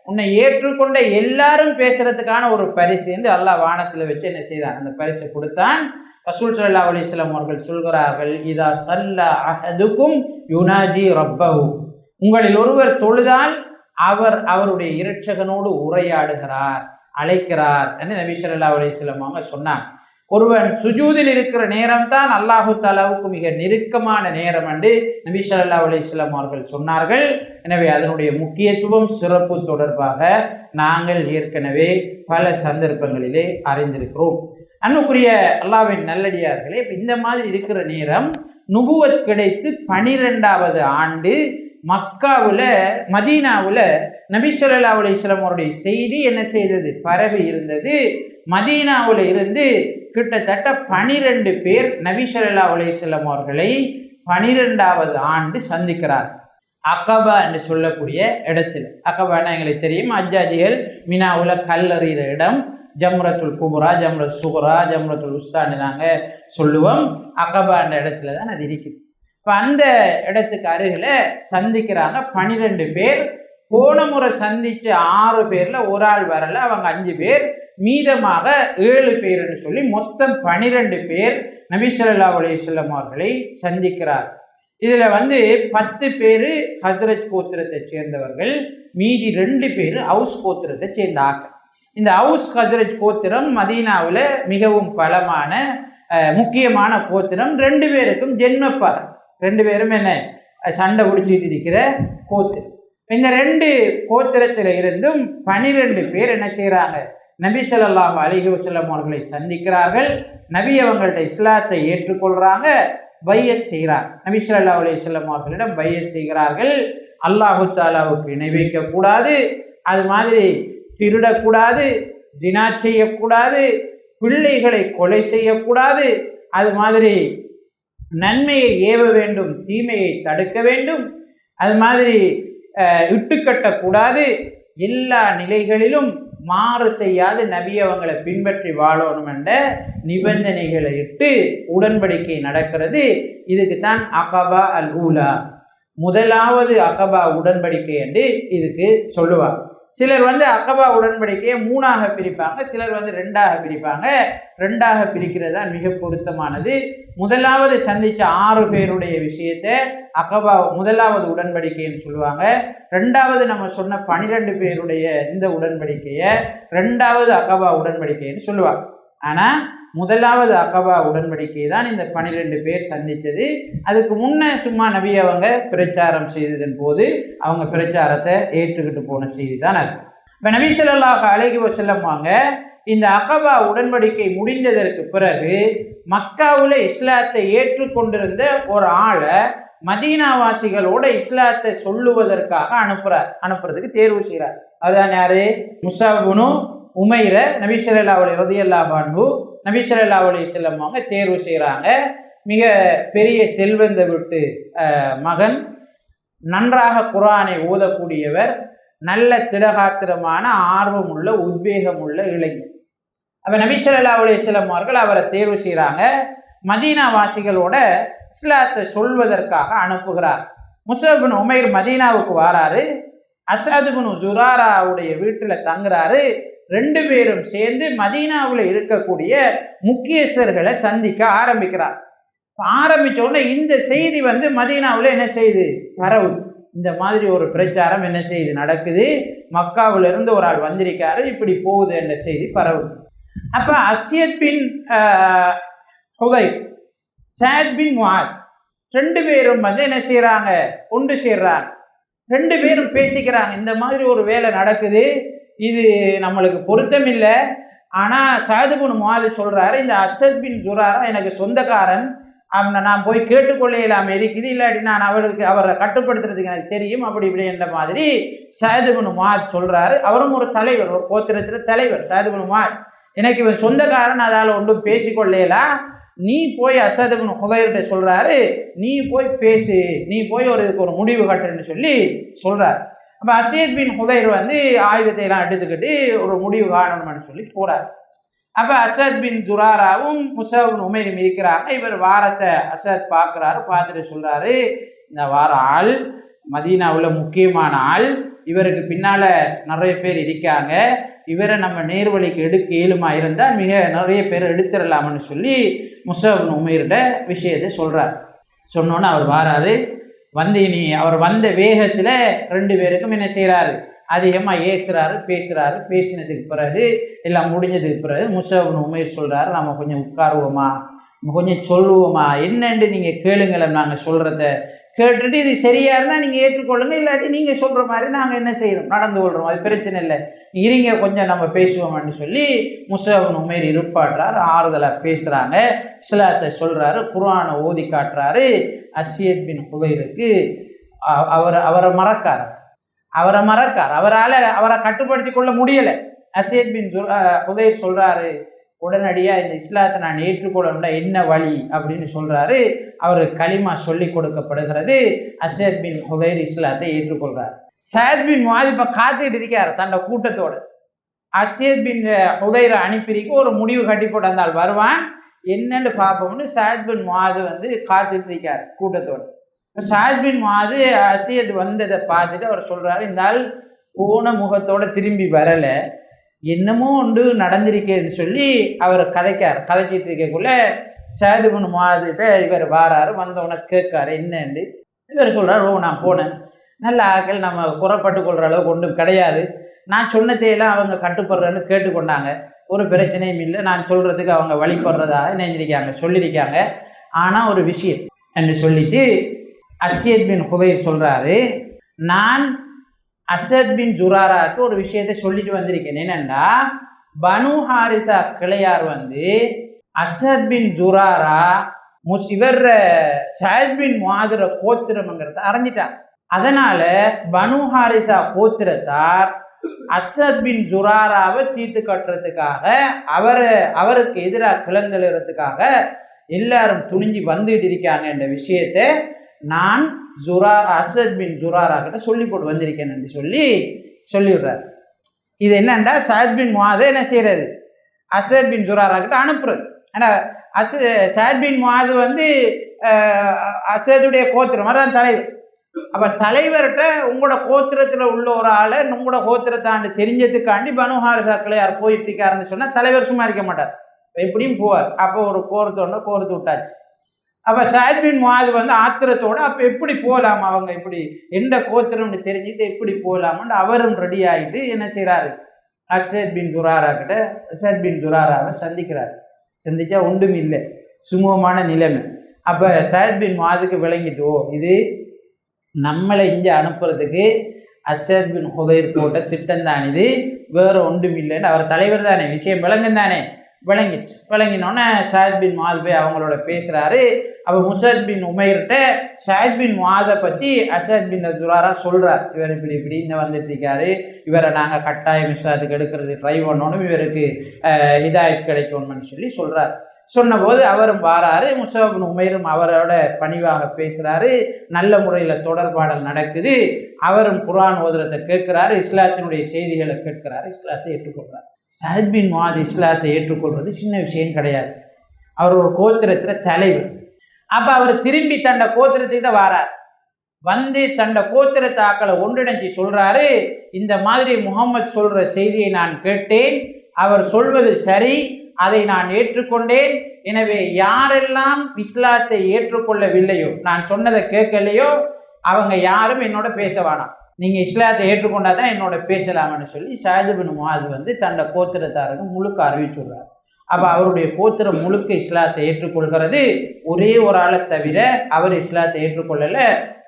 உன்னை ஏற்றுக்கொண்ட எல்லாரும் பேசுறதுக்கான ஒரு பரிசு என்று அல்லாஹ் வானத்தில் வச்சு என்ன செய்தான், அந்த பரிசை கொடுத்தான். ரசூல் ஸல்லல்லாஹு அலைஹி வஸல்லம் அவர்கள் சொல்கிறார்கள், இதா ஸல்லா அஹதுக்கும் யுனாஜி ரப்பஹு, உங்களில் ஒருவர் தொழுதால் அவர் அவருடைய இரட்சகனோடு உரையாடுகிறார், அழைக்கிறார் என்று நபி ஸல்லல்லாஹு அலைஹி வஸல்லம் அவங்க சொன்னாங்க. ஒருவன் சுஜூதில் இருக்கிற நேரம் தான் அல்லாஹு தஆலாவுக்கு மிக நெருக்கமான நேரம் என்று நபி ஸல்லல்லாஹு அலைஹி வஸல்லம் அவர்கள் சொன்னார்கள். எனவே அதனுடைய முக்கியத்துவம் சிறப்பு தொடர்பாக நாங்கள் ஏற்கனவே பல சந்தர்ப்பங்களிலே அறிந்திருக்கிறோம். அன்புக்குரிய அல்லாஹ்வின் நல்லடியார்களே, இந்த மாதிரி இருக்கிற நேரம் நுபுவத் கிடைத்து 12வது ஆண்டு மக்காவில் மதீனாவில் நபி ஸல்லல்லாஹு அலைஹி வஸல்லம் அவருடைய செய்தி என்ன செய்தது, பரவி இருந்தது. மதீனாவில் இருந்து கிட்டத்தட்ட 12 பேர் நபி ஸல்லல்லாஹு அலைஹி வஸல்லம் அவர்களை 12வது ஆண்டு சந்திக்கிறார். அகபா என்று சொல்லக்கூடிய இடத்தில். அகபானா எங்களுக்கு தெரியும், ஹஜ்ஜாஜிகள் மினாவுல கல்லறிகிற இடம். ஜம்ரத்துல் குபுரா, ஜம்ரத் சுகுரா, ஜம்ரத்துல் உஸ்தான்னு நாங்கள் சொல்லுவோம். அகபா என்ற இடத்துல தான் அது இருக்குது. இப்போ அந்த இடத்துக்கு அருகில் சந்திக்கிறாங்க 12 பேர். போன முறை சந்திச்ச 6 பேரில் ஒரு ஆள் வரல, அவங்க 5 பேர், மீதமாக 7 பேர்னு சொல்லி மொத்தம் 12 பேர் நபி ஸல்லல்லாஹு அலைஹி வஸல்லம் அவர்களை சந்திக்கிறார். இதில் 10 பேர் ஹஸ்ரஜ் கோத்திரத்தை சேர்ந்தவர்கள், மீதி 2 பேர் அவுஸ் கோத்திரத்தை சேர்ந்த ஆக்கள். இந்த அவுஸ் ஹஸ்ரஜ் கோத்திரம் மதீனாவில் மிகவும் பலமான முக்கியமான கோத்திரம். 2 பேருக்கும் ஜென்மப்பார், 2 பேரும் என்ன சண்டை பிடிச்சிட்டு இருக்கிற கோத்திரம். இந்த 2 கோத்திரத்தில் இருந்தும் 12 பேர் என்ன செய்கிறாங்க, நபி ஸல்லல்லாஹு அலைஹி வஸல்லம் அவர்களை சந்திக்கிறார்கள். நபி அவங்கள்ட்ட இஸ்லாத்தை ஏற்றுக்கொள்கிறாங்க, பையத் செய்கிறார். நபி ஸல்லல்லாஹு அலைஹி வஸல்லம் அவர்களிடம் பையத் செய்கிறார்கள். அல்லாஹு தஆலாவுக்கு இணை வைக்கக்கூடாது, அது மாதிரி திருடக்கூடாது, ஜினா செய்யக்கூடாது, பிள்ளைகளை கொலை செய்யக்கூடாது, அது மாதிரி நன்மையை ஏவ வேண்டும், தீமையை தடுக்க வேண்டும், அது மாதிரி இட்டுக்கட்டக்கூடாது, எல்லா நிலைகளிலும் மாறு செய்யாது நபி அவங்களை பின்பற்றி வாழணும் என்ற நிபந்தனைகளை இட்டு உடன்படிக்கை நடக்கிறது. இதுக்கு தான் அகபா அல் ஊலா, முதலாவது அகபா உடன்படிக்கை என்று இதுக்கு சொல்லுவார். சிலர் அகபா உடன்படிக்கையை 3ஆக பிரிப்பாங்க, சிலர் 2ஆக பிரிப்பாங்க. 2ஆக பிரிக்கிறது தான் மிக பொருத்தமானது. முதலாவது சந்தித்த 6 பேருடைய விஷயத்தை அகபா முதலாவது உடன்படிக்கைன்னு சொல்லுவாங்க. 2வது நம்ம சொன்ன 12 பேருடைய இந்த உடன்படிக்கையை 2வது அகபா உடன்படிக்கைன்னு சொல்லுவாங்க. ஆனால் முதலாவது அகபா உடன்படிக்கை தான் இந்த 12 பேர் சந்தித்தது. அதுக்கு முன்னே சும்மா நபி அவங்க பிரச்சாரம் செய்ததன் போது அவங்க பிரச்சாரத்தை ஏற்றுக்கிட்டு போன செய்தி தான் அது. இப்போ நபி ஸல்லல்லாஹு அலைஹி வஸல்லம் வாங்க இந்த அகபா உடன்படிக்கை முடிந்ததற்கு பிறகு மக்காவில் இஸ்லாத்தை ஏற்றுக்கொண்டிருந்த ஒரு ஆளை மதீனாவாசிகளோட இஸ்லாத்தை சொல்லுவதற்காக அனுப்புறதுக்கு தேர்வு செய்கிறார். அதுதான் யாரு? முஸஅப் இப்னு உமைர நபி ஸல்லல்லாஹு அலைஹி ரலியல்லாஹு அன்ஹு நபி ஸல்லல்லாஹு அலைஹி வஸல்லம் அவங்க தேர்வு செய்கிறாங்க. மிக பெரிய செல்வந்த விட்டு மகன், நன்றாக குர்ஆனை ஓதக்கூடியவர், நல்ல திடகாத்திரமான ஆர்வமுள்ள உத்வேகமுள்ள இளைஞர். அப்போ நபி ஸல்லல்லாஹு அலைஹி வஸல்லம் அவர்கள் அவரை தேர்வு செய்கிறாங்க. மதீனா வாசிகளோட இஸ்லாத்தை சொல்வதற்காக அனுப்புகிறார். முஸஅப் இப்னு உமைர் மதீனாவுக்கு வராரு. அஸத் இப்னு ஜுராராவுடைய வீட்டில் தங்குறாரு. 2 பேரும் சேர்ந்து மதீனாவில் இருக்கக்கூடிய முக்கியஸ்தர்களை சந்திக்க ஆரம்பிக்கிறார். ஆரம்பித்த உடனே இந்த செய்தி மதீனாவில் என்ன செய்யுது, பரவுது. இந்த மாதிரி ஒரு பிரச்சாரம் என்ன செய்யுது, நடக்குது. மக்காவில் இருந்து ஒரு ஆள் வந்திருக்காரு, இப்படி போகுது என்ற செய்தி பரவுது. அப்போ அஸ்யத் பின் ஹுதைர், சாத் பின் முஆத் 2 பேரும் என்ன செய்கிறாங்க, ஒன்று சேர்றாங்க. 2 பேரும் பேசிக்கிறாங்க, இந்த மாதிரி ஒரு வேலை நடக்குது, இது நம்மளுக்கு பொருத்தம் இல்லை. ஆனால் சாத் பின் முஆத் சொல்கிறாரு, இந்த அஸத் பின் ஜுராரா எனக்கு சொந்தக்காரன், நான் போய் கேட்டுக்கொள்ளையிலாம இருக்குது, இல்லாட்டி நான் அவரை கட்டுப்படுத்துறதுக்கு எனக்கு தெரியும், அப்படி இப்படி என்ற மாதிரி சாத் பின் முஆத் சொல்கிறாரு. அவரும் ஒரு தலைவர், ஒரு கோத்திரத்தில் தலைவர் சாத் பின் முஆத். எனக்கு இவன் சொந்தக்காரன், அதால் ஒன்றும் பேசிக்கொள்ளையிலாம், நீ போய் அஸத் பின் ஹுதைர்கிட்ட சொல்கிறாரு, நீ போய் பேசு, நீ போய் இதுக்கு ஒரு முடிவு கட்டுன்னு சொல்லி சொல்கிறார். அப்போ அஸத் பின் ஹுதைர் ஆயுதத்தை எல்லாம் எடுத்துக்கிட்டு ஒரு முடிவு காணணும்னு சொல்லி போகிறார். அப்போ அஸத் பின் ஜுராராவும் முஸஅப் பின் உமைரும் இருக்கிறாங்க. இவர் வாரத்தை அஸத் பார்க்குறாரு. பார்த்துட்டு சொல்கிறாரு, இந்த வார ஆள் மதீனாவில் முக்கியமான ஆள், இவருக்கு பின்னால் நிறைய பேர் இருக்காங்க, இவரை நம்ம நேர்வழிக்கு எடுக்க இயலுமா இருந்தால் மிக நிறைய பேர் எடுத்துடலாம்னு சொல்லி முஸஅப் பின் உமைர்கிட்ட விஷயத்தை சொல்கிறார். சொன்னோன்னே அவர் வாராரு. இனி அவர் வந்த வேகத்தில் 2 பேருக்கும் என்ன செய்கிறாரு, அதிகமாக ஏசுறாரு, பேசுகிறாரு. பேசினதுக்கு பிறகு எல்லாம் முடிஞ்சதுக்கு பிறகு முஸஅப் பின் உமைர் சொல்கிறாரு, நம்ம கொஞ்சம் உட்காருவோமா, நம்ம கொஞ்சம் சொல்லுவோமா, என்னென்று நீங்கள் கேளுங்களேன், நாங்கள் சொல்கிறத கேட்டுட்டு இது சரியாக இருந்தால் நீங்கள் ஏற்றுக்கொள்ளுங்க, இல்லாட்டி நீங்கள் சொல்கிற மாதிரி நாங்கள் என்ன செய்கிறோம், நடந்து கொள்கிறோம், அது பிரச்சனை இல்லை, இருங்க கொஞ்சம் நம்ம பேசுவோம்னு சொல்லி முஸஅப் பின் உமைர் இருப்பாடுறாரு. ஆறுதலாக பேசுகிறாங்க, இஸ்லாத்தை சொல்கிறாரு, குர்ஆனை ஓதி காட்டுறாரு. அஸ்யத் பின் ஹுதைருக்கு அவரை மறக்கார், அவரால் அவரை கட்டுப்படுத்தி கொள்ள முடியலை. அஸத் பின் ஹுதைர் சொல்கிறாரு, உடனடியாக இந்த இஸ்லாத்தை நான் ஏற்றுக்கொள்ளணும்னா என்ன வழி அப்படின்னு சொல்கிறாரு. அவர் களிமா சொல்லி கொடுக்கப்படுகிறது. அஸ்ஸத் பின் ஹுதைர் இஸ்லாத்தை ஏற்றுக்கொள்கிறார். சஅத் பின் முஆத் இப்போ காத்துக்கிட்டு இருக்கார் தன்னோட கூட்டத்தோடு. அஸ்ஸத் பின் ஹுதைரை அனுப்பிக்கு ஒரு முடிவு கட்டி போட்டு வந்தால் வருவான் என்னன்னு பார்ப்போம்னு சஅத் பின் முஆத் காத்துட்டு இருக்கார் கூட்டத்தோடு. சஅத் பின் முஆத் அஸ்ஸத் வந்ததை பார்த்துட்டு அவர் சொல்கிறாரு, இந்த ஆள் போன முகத்தோடு திரும்பி வரலை, என்னமோ ஒன்று நடந்திருக்கேன்னு சொல்லி அவர் கதைச்சிட்டு இருக்கக்குள்ள சஅத் பின் முஆத்கிட்ட இவர் வாராரு. வந்தவனை கேட்காரு என்னன்னு. இவர் சொல்கிறார், ஓ நான் போனேன், நல்ல ஆக்கள், நம்ம குறப்பட்டு கொள்கிற அளவுக்கு ஒன்றும் கிடையாது, நான் சொன்னதையெல்லாம் அவங்க கட்டுப்படுறேன்னு கேட்டுக்கொண்டாங்க, ஒரு பிரச்சனையும் இல்லை, நான் சொல்கிறதுக்கு அவங்க வழிபடுறதாக நினைஞ்சிருக்காங்க சொல்லியிருக்காங்க. ஆனால் ஒரு விஷயம் என்று சொல்லிட்டு அஸ்ஸத் பின் ஹுதைர் சொல்கிறாரு, நான் அஸ்ஸத் பின் ஜுராராவுக்கு ஒரு விஷயத்தை சொல்லிட்டு வந்திருக்கேன். என்னென்னா, பனு ஹாரிசா கிளையார் அஸ்ஸத் பின் ஜுராரா இவர் சஅத் பின் முஆத் கோத்திரம்ங்கிறத அறிஞ்சிட்டாங்க. அதனால பனு ஹாரிசா கோத்திரத்தார் அஸ்ஸத் பின் ஜுராராவை தீர்த்து கட்டுறதுக்காக அவருக்கு எதிராக கிளந்தெழுறதுக்காக எல்லாரும் துணிஞ்சு வந்துட்டு இருக்காங்க என்ற விஷயத்தை நான் அஸ்ஸத் பின் ஜுராரா கிட்ட சொல்லி போட்டு வந்திருக்கேன் என்று சொல்லிவிடுறார். இது என்னண்டா, சஅத் பின் முஆத் என்ன செய்யறது, அஸ்ஸத் பின் ஜுராரா கிட்ட அனுப்புறது. ஏன்னா சஅத் பின் முஆத் அஸ்ஸதுடைய கோத்திரம் தான் தலைவர். அப்போ தலைவர்கிட்ட உங்களோட கோத்திரத்தில் உள்ள ஒரு ஆளை உங்களோட கோத்திரத்தாண்டு தெரிஞ்சதுக்காண்டி பனு ஹாரிசா கிளையார் போயிட்டு இருக்காருன்னு சொன்னால் தலைவர் சும்மா இருக்க மாட்டார், எப்படியும் போவார். அப்போ ஒரு கோர்த்து விட்டாச்சு. அப்போ சஅத் பின் முஆத் ஆத்திரத்தோடு அப்போ எப்படி போகலாம், அவங்க இப்படி எந்த கோத்திரம்னு தெரிஞ்சுட்டு எப்படி போகலாம்னு அவரும் ரெடி ஆகிட்டு என்ன செய்கிறாரு, அஸ்ஸத் பின் ஜுராரா கிட்ட அஸ்ஸத் பின் ஜுராராவை சந்திக்கிறார். சந்திச்சா ஒன்றும் இல்லை, சுமூகமான நிலைமை. அப்போ சஅத் பின் முஆதுக்கு விளங்கிட்டோ, இது நம்மளை இங்கே அனுப்புறதுக்கு அஸ்ஸத் பின் ஹுதைர் போட்ட திட்டம் தான், இது வேறு ஒன்றும் இல்லைன்னு அவர் தலைவர் தானே, விஷயம் விளங்கும் தானே. விளங்கினோன்னே சஅத் பின் முஆத் போய் அவங்களோட பேசுகிறாரு. அப்போ முஸஅப் பின் உமைர்கிட்ட சஅத் பின் முஆதை பற்றி அஸ்ஸத் பின் ஜுராரா சொல்கிறார், இவர் இப்படி இந்த வந்துட்டு இருக்காரு, இவரை நாங்கள் கட்டாயம் இஸ்லாத்துக்கு எடுக்கிறது ட்ரை பண்ணணும், இவருக்கு ஹிதாயத் கிடைக்கணும்னு சொல்கிறார். சொன்னபோது அவரும் வாராரு. முஸஅப் பின் உமைரும் அவரோட பணிவாக பேசுகிறாரு. நல்ல முறையில் தொடர்பாடல் நடக்குது. அவரும் குர்ஆன் ஓதுறதை கேட்குறாரு, இஸ்லாத்தினுடைய செய்திகளை கேட்குறாரு, இஸ்லாத்தை ஏற்றுக்கொள்கிறார். சஅத் பின் முஆத் இஸ்லாத்தை ஏற்றுக்கொள்வது சின்ன விஷயம் கிடையாது. அவர் ஒரு கோத்திரத்தில் தலைவர். அப்போ அவர் திரும்பி தண்ட கோத்திரத்திட்ட வாரார். தண்ட கோத்திரத்தாக்களை ஒன்றிணைச்சி சொல்கிறாரு, இந்த மாதிரி முகமது சொல்கிற செய்தியை நான் கேட்டேன், அவர் சொல்வது சரி, அதை நான் ஏற்றுக்கொண்டேன். எனவே யாரெல்லாம் இஸ்லாத்தை ஏற்றுக்கொள்ளவில்லையோ, நான் சொன்னதை கேட்கலையோ, அவங்க யாரும் என்னோட பேச வேணாம், நீங்கள் இஸ்லாத்தை ஏற்றுக்கொண்டா தான் என்னோட பேசலாம்னு சொல்லி சஅத் பின் முஆத் தன்னோட கோத்திரத்தாருக்கு முழுக்க அறிவிச்சுள்ளார். அப்போ அவருடைய கோத்திரம் முழுக்க இஸ்லாத்தை ஏற்றுக்கொள்கிறது. ஒரே ஒரு ஆளை தவிர அவர் இஸ்லாத்தை ஏற்றுக்கொள்ளலை.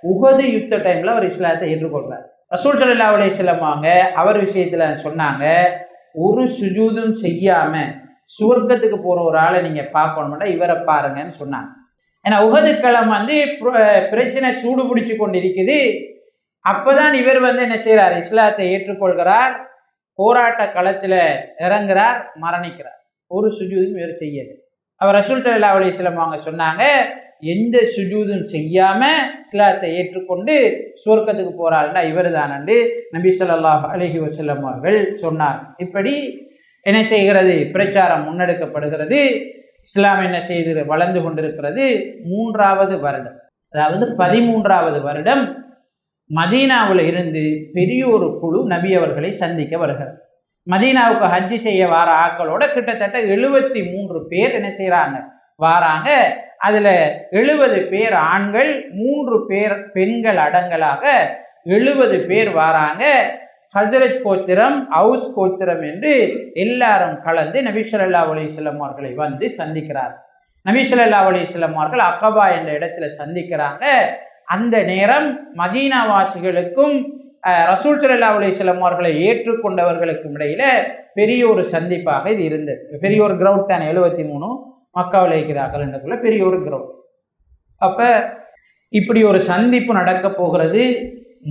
உஹது யுத்த டைமில் அவர் இஸ்லாத்தை ஏற்றுக்கொள்கிறார். ரசூல் ஸல்லல்லாஹு அலைஹி வஸல்லம் அவர் விஷயத்தில் சொன்னாங்க, ஒரு சுஜூதும் செய்யாமல் சுவர்க்கத்துக்கு போகிற ஒரு ஆளை நீங்கள் பார்க்கணும்னா இவரை பாருங்கன்னு சொன்னாங்க. ஏன்னா உஹது களம் பிரச்சனை சூடு பிடிச்சி கொண்டு இருக்குது. அப்போதான் இவர் என்ன செய்கிறார், இஸ்லாத்தை ஏற்றுக்கொள்கிறார், போராட்ட களத்தில் இறங்குறார், மரணிக்கிறார். ஒரு சுஜூதும் இவர் செய்யலை. அவர் ரசூல் ஸல்லல்லாஹு அலைஹி வஸல்லம் சொன்னாங்க, எந்த சுஜூதும் செய்யாமல் இஸ்லாத்தை ஏற்றுக்கொண்டு சுவர்க்கத்துக்கு போகிறாள்னா இவர் தானண்டு நபி ஸல்லல்லாஹு அலைஹி வஸல்லம் அவர்கள் சொன்னார். இப்படி என்ன செய்கிறது, பிரச்சாரம் முன்னெடுக்கப்படுகிறது. இஸ்லாம் என்ன செய்து வளர்ந்து கொண்டிருக்கிறது. 3வது வருடம், அதாவது 13வது வருடம் மதீனாவில் இருந்து பெரிய ஒரு குழு நபி அவர்களை சந்திக்க வருகிறது. மதீனாவுக்கு ஹஜ்ஜி செய்ய வார ஆக்களோட கிட்டத்தட்ட 73 பேர் என்ன செய்கிறாங்க, வாராங்க. அதில் 70 பேர் ஆண்கள், 3 பேர் பெண்கள் அடங்கலாக 70 பேர் வாராங்க. ஹஸ்ரஜ் கோத்திரம், அவுஸ் கோத்திரம் என்று எல்லாரும் கலந்து நபி ஸல்லல்லாஹு அலைஹி வஸல்லம் அவர்களை சந்திக்கிறார். நபி ஸல்லல்லாஹு அலைஹி வஸல்லம் அவர்கள் அக்கபா என்ற இடத்துல சந்திக்கிறாங்க. அந்த நேரம் மதீனாவாசிகளுக்கும் ரசூல் ஸல்லல்லாஹு அலைஹி வஸல்லம் அவர்களை ஏற்றுக்கொண்டவர்களுக்கும் இடையில பெரிய ஒரு சந்திப்பாக இது இருந்தது. பெரிய ஒரு கிரவுட் தானே, 73 மக்காவில் இருக்கிறார்கள் என்றக்குள்ள பெரிய ஒரு கிரவுட். அப்போ இப்படி ஒரு சந்திப்பு நடக்க போகிறது.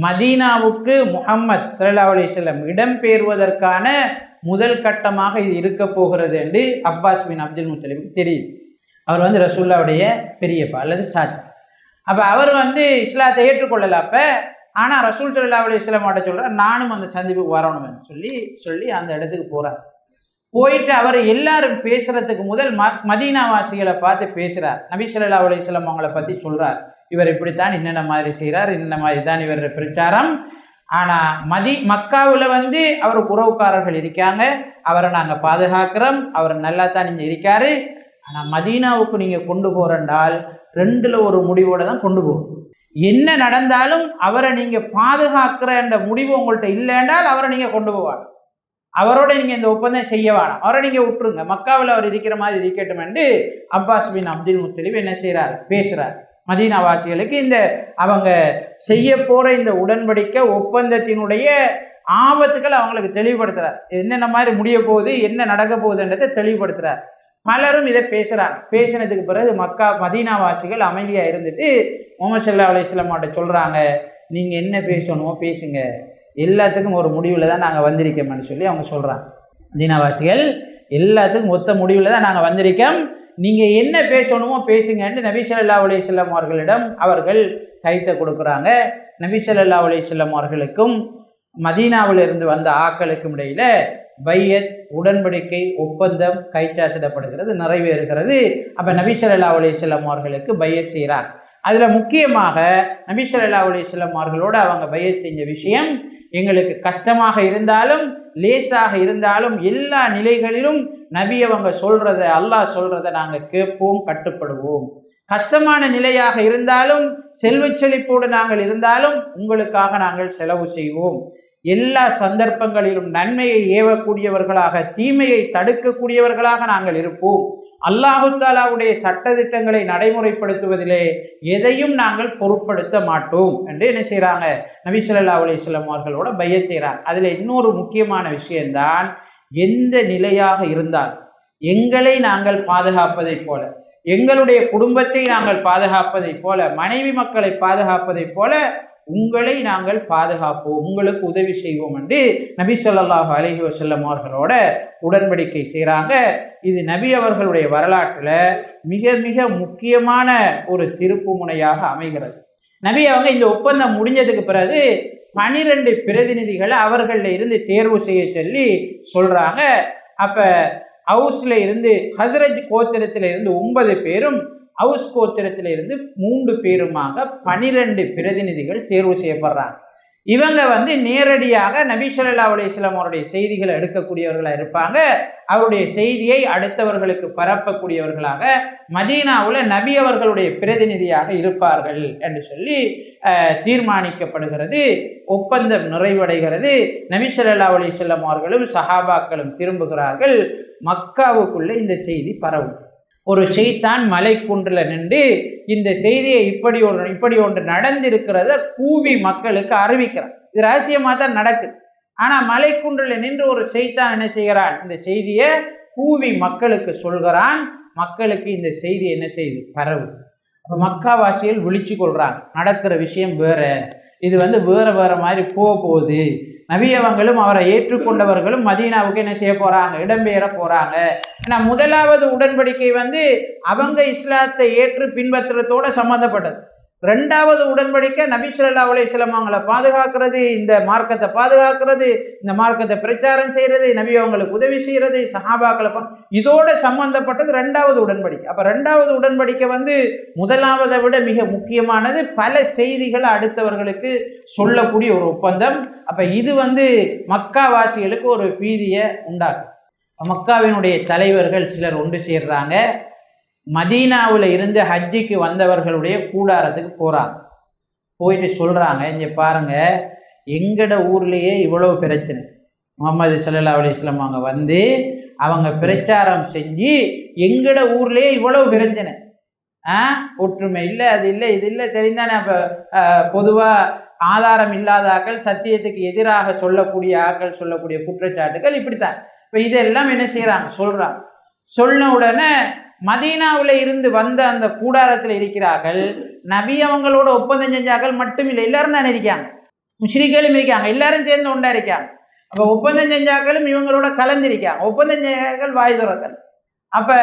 மதீனாவுக்கு முஹம்மத் ஸல்லல்லாஹு அலைஹி வஸல்லம் இடம்பெயர்வதற்கான முதல் கட்டமாக இது இருக்க போகிறது என்று அப்பாஸ் பின் அப்துல் முத்தலிபுக்கு தெரியும். அவர் வந்து ரசூலுல்லாவுடைய பெரியப்பா அல்லது சாட்சி. அப்போ அவர் வந்து இஸ்லாத்தை ஏற்றுக்கொள்ளல. அப்போ ஆனால் ரசூல் ஸல்லல்லாஹு அலைஹி வஸல்லம் அவர்கிட்ட சொல்கிறார், நானும் அந்த சந்திப்புக்கு வரணும்னு சொல்லி அந்த இடத்துக்கு போகிறார். போயிட்டு அவர் எல்லாரும் பேசுகிறதுக்கு முதல் மதீனாவாசிகளை பார்த்து பேசுகிறார். நபி ஸல்லல்லாஹு அலைஹி வஸல்லம் அவங்கள பற்றி சொல்கிறார், இவர் இப்படித்தான் என்னென்ன மாதிரி செய்கிறார், என்னென்ன மாதிரி தான் இவர் பிரச்சாரம். ஆனால் மக்காவில் வந்து அவருக்கு உறவுக்காரர்கள் இருக்காங்க, அவரை நாங்கள் பாதுகாக்கிறோம், அவர் நல்லா தான் இங்கே இருக்காரு. ஆனால் மதீனாவுக்கு நீங்கள் கொண்டு போகிறண்டால் 2ல் ஒரு முடிவோடு தான் கொண்டு போகும். என்ன நடந்தாலும் அவரை நீங்கள் பாதுகாக்கிறன்ற முடிவு உங்கள்கிட்ட இல்லைன்றால் அவரை நீங்கள் கொண்டு போவாங்க. அவரோட நீங்கள் இந்த ஒப்பந்தம் செய்ய வேணாம், அவரை நீங்கள் விட்டுருங்க, மக்காவில் அவர் இருக்கிற மாதிரி இருக்கட்டும் என்று அப்பாஸ் பின் அப்துல் முத்தலிப் என்ன செய்கிறார், பேசுகிறார். மதீனாவாசிகளுக்கு இந்த அவங்க செய்ய போகிற இந்த உடன்படிக்கை ஒப்பந்தத்தினுடைய ஆபத்துக்கள் அவங்களுக்கு தெளிவுபடுத்துகிறார். என்னென்ன மாதிரி முடிய போகுது, என்ன நடக்க போகுதுன்றதை தெளிவுபடுத்துகிறார். பலரும் இதை பேசுகிறாங்க. பேசினதுக்கு பிறகு மதீனாவாசிகள் அமைதியாக இருந்துட்டு முஹம்மது ஸல்லல்லாஹு அலைஹி வஸல்லம் அவர்கிட்ட சொல்கிறாங்க, நீங்கள் என்ன பேசணுமோ பேசுங்க, எல்லாத்துக்கும் ஒரு முடிவில் தான் நாங்கள் வந்திருக்கோம்னு சொல்லி அவங்க சொல்கிறாங்க. மதீனாவாசிகள் எல்லாத்துக்கும் ஒத்த முடிவில் தான் நாங்கள் வந்திருக்கோம், நீங்கள் என்ன பேசணுமோ பேசுங்கன்னு நபி ஸல்லல்லாஹு அலைஹி வஸல்லம் அவர்களிடம் அவர்கள் கைத்தை கொடுக்குறாங்க. நபி ஸல்லல்லாஹு அலைஹி வஸல்லம் அவர்களுக்கும் மதீனாவில் இருந்து வந்த ஆக்களுக்கும் இடையில் பையத் உடன்படிக்கை ஒப்பந்தம் கைச்சாத்திடப்படுகிறது, நிறைவேறுகிறது. அப்போ நபி ஸல்லல்லாஹு அலைஹி வஸல்லம் அவர்களுக்கு பையத் செய்கிறார். அதில் முக்கியமாக நபி ஸல்லல்லாஹு அலைஹி வஸல்லம் அவர்களோடு அவங்க பையத் செஞ்ச விஷயம், எங்களுக்கு கஷ்டமாக இருந்தாலும் லேசாக இருந்தாலும் எல்லா நிலைகளிலும் நபி அவங்க சொல்கிறத, அல்லாஹ் சொல்கிறத நாங்கள் கேட்போம், கட்டுப்படுவோம். கஷ்டமான நிலையாக இருந்தாலும் செல்வ செழிப்போடு நாங்கள் இருந்தாலும் உங்களுக்காக நாங்கள் செலவு செய்வோம். எல்லா சந்தர்ப்பங்களிலும் நன்மையை ஏவக்கூடியவர்களாக, தீமையை தடுக்கக்கூடியவர்களாக நாங்கள் இருப்போம். அல்லாஹு தஆலாவுடைய சட்டதிட்டங்களை நடைமுறைப்படுத்துவதிலே எதையும் நாங்கள் பொருட்படுத்த மாட்டோம் என்று என்ன செய்கிறாங்க, நபி ஸல்லல்லாஹு அலைஹி வஸல்லம் அவர்களோட பையத் செய்கிறாங்க. அதில் இன்னொரு முக்கியமான விஷயம்தான், எந்த நிலையாக இருந்தால் எங்களை நாங்கள் பாதுகாப்பதைப் போல, எங்களுடைய குடும்பத்தை நாங்கள் பாதுகாப்பதைப் போல, மனைவி மக்களை பாதுகாப்பதைப் போல உங்களை நாங்கள் பாதுகாப்போம், உங்களுக்கு உதவி செய்வோம் என்று நபி ஸல்லல்லாஹு அலைஹி வஸல்லம் அவர்களோட உடன்படிக்கை செய்கிறாங்க. இது நபி அவர்களுடைய வரலாற்றில் மிக மிக முக்கியமான ஒரு திருப்பு முனையாக அமைகிறது. நபி அவங்க இந்த ஒப்பந்தம் முடிஞ்சதுக்கு பிறகு 12 பிரதிநிதிகளை அவர்களில் இருந்து தேர்வு செய்ய சொல்லி சொல்கிறாங்க. அப்போ ஹவுஸில் இருந்து ஹஸ்ரஜ் கோத்திரத்தில் இருந்து 9 பேரும், ஹவுஸ் கோத்திரத்தில் இருந்து 3 பேருமாக 12 பிரதிநிதிகள் தேர்வு செய்யப்படுறாங்க. இவங்க வந்து நேரடியாக நபி ஸல்லல்லாஹு அலைஹி வஸல்லம் அவருடைய செய்திகளை எடுக்கக்கூடியவர்களாக இருப்பாங்க. அவருடைய செய்தியை அடுத்தவர்களுக்கு பரப்பக்கூடியவர்களாக மதீனாவில் நபி அவர்களுடைய பிரதிநிதியாக இருப்பார்கள் என்று சொல்லி தீர்மானிக்கப்படுகிறது. ஒப்பந்தம் நிறைவடைகிறது. நபி ஸல்லல்லாஹு அலைஹி வஸல்லம் அவர்களும் சஹாபாக்களும் திரும்புகிறார்கள். மக்காவுக்குள்ளே இந்த செய்தி பரவும். ஒரு ஷைத்தான் மலைக்குன்றில் நின்று இந்த செய்தியை இப்படி ஒன்று நடந்திருக்கிறத கூவி மக்களுக்கு அறிவிக்கிறான். இது ரகசியமாக தான் நடக்குது. ஆனால் மலைக்குன்றில் நின்று ஒரு ஷைத்தான் என்ன செய்கிறான், இந்த செய்தியை கூவி மக்களுக்கு சொல்கிறான். மக்களுக்கு இந்த செய்தி என்ன செய்யுது, பரவு. அப்போ மக்காவாசிகள் விழிச்சு கொள்கிறாங்க, நடக்கிற விஷயம் வேற, இது வந்து வேறு மாதிரி போகுது. நபி அவங்களும் அவரை ஏற்றுக்கொண்டவர்களும் மதீனாவுக்கு என்ன செய்ய போகிறாங்க, இடம்பெயர போகிறாங்க. ஏன்னா முதலாவது உடன்படிக்கை வந்து அவங்க இஸ்லாத்தை ஏற்று பின்பற்றுறதோடு சம்மந்தப்பட்டது. 2வது உடன்படிக்கை நபி ஸல்லல்லாஹு அலைஹி வஸல்லம் அவங்களை பாதுகாக்கிறது, இந்த மார்க்கத்தை பாதுகாக்கிறது, இந்த மார்க்கத்தை பிரச்சாரம் செய்கிறது, நபி அவங்களுக்கு உதவி செய்கிறது, சஹாபாக்களை இதோட சம்பந்தப்பட்டது 2வது உடன்படிக்கை. அப்போ 2வது உடன்படிக்கை வந்து முதலாவதை விட மிக முக்கியமானது, பல செய்திகளை அடுத்தவர்களுக்கு சொல்லக்கூடிய ஒரு ஒப்பந்தம். அப்போ இது வந்து மக்காவாசிகளுக்கு ஒரு பீதியை உண்டாக்கும். மக்காவினுடைய தலைவர்கள் சிலர் ஒன்று சேர்றாங்க. மதீனாவில் இருந்து ஹஜ்ஜிக்கு வந்தவர்களுடைய கூடாரத்துக்கு போகிறாங்க. போயிட்டு சொல்கிறாங்க, இங்கே பாருங்கள், எங்கட ஊர்லேயே இவ்வளோ பிரச்சனை, முஹம்மது ஸல்லல்லாஹு அலைஹி வஸல்லம் அவங்க வந்து அவங்க பிரச்சாரம் செஞ்சு எங்கட ஊர்லேயே இவ்வளோ பிரச்சனை, ஒற்றுமை இல்லை, அது இல்லை, இது இல்லை, தெரிந்தானே. அப்போ பொதுவாக ஆதாரம் இல்லாத ஆக்கள், சத்தியத்துக்கு எதிராக சொல்லக்கூடிய ஆக்கள் சொல்லக்கூடிய குற்றச்சாட்டுகள் இப்படித்தான். இப்போ இதெல்லாம் என்ன செய்கிறாங்க, சொல்கிறாங்க. சொன்ன உடனே மதீனாவில் இருந்து வந்த அந்த கூடாரத்தில் இருக்கிறார்கள். நபி அவங்களோட ஒப்பந்தம் செஞ்சாக்கள் மட்டும் இல்லை, எல்லாரும் தானே இருக்காங்க, முஷ்ரிக்களும் இருக்காங்க, எல்லாரும் சேர்ந்து ஒன்றா இருக்காங்க. அப்போ ஒப்பந்தம் செஞ்சாக்களும் இவங்களோட கலந்திருக்காங்க, ஒப்பந்தம் செஞ்சாக்கள் வாய் துறக்கல். அப்போ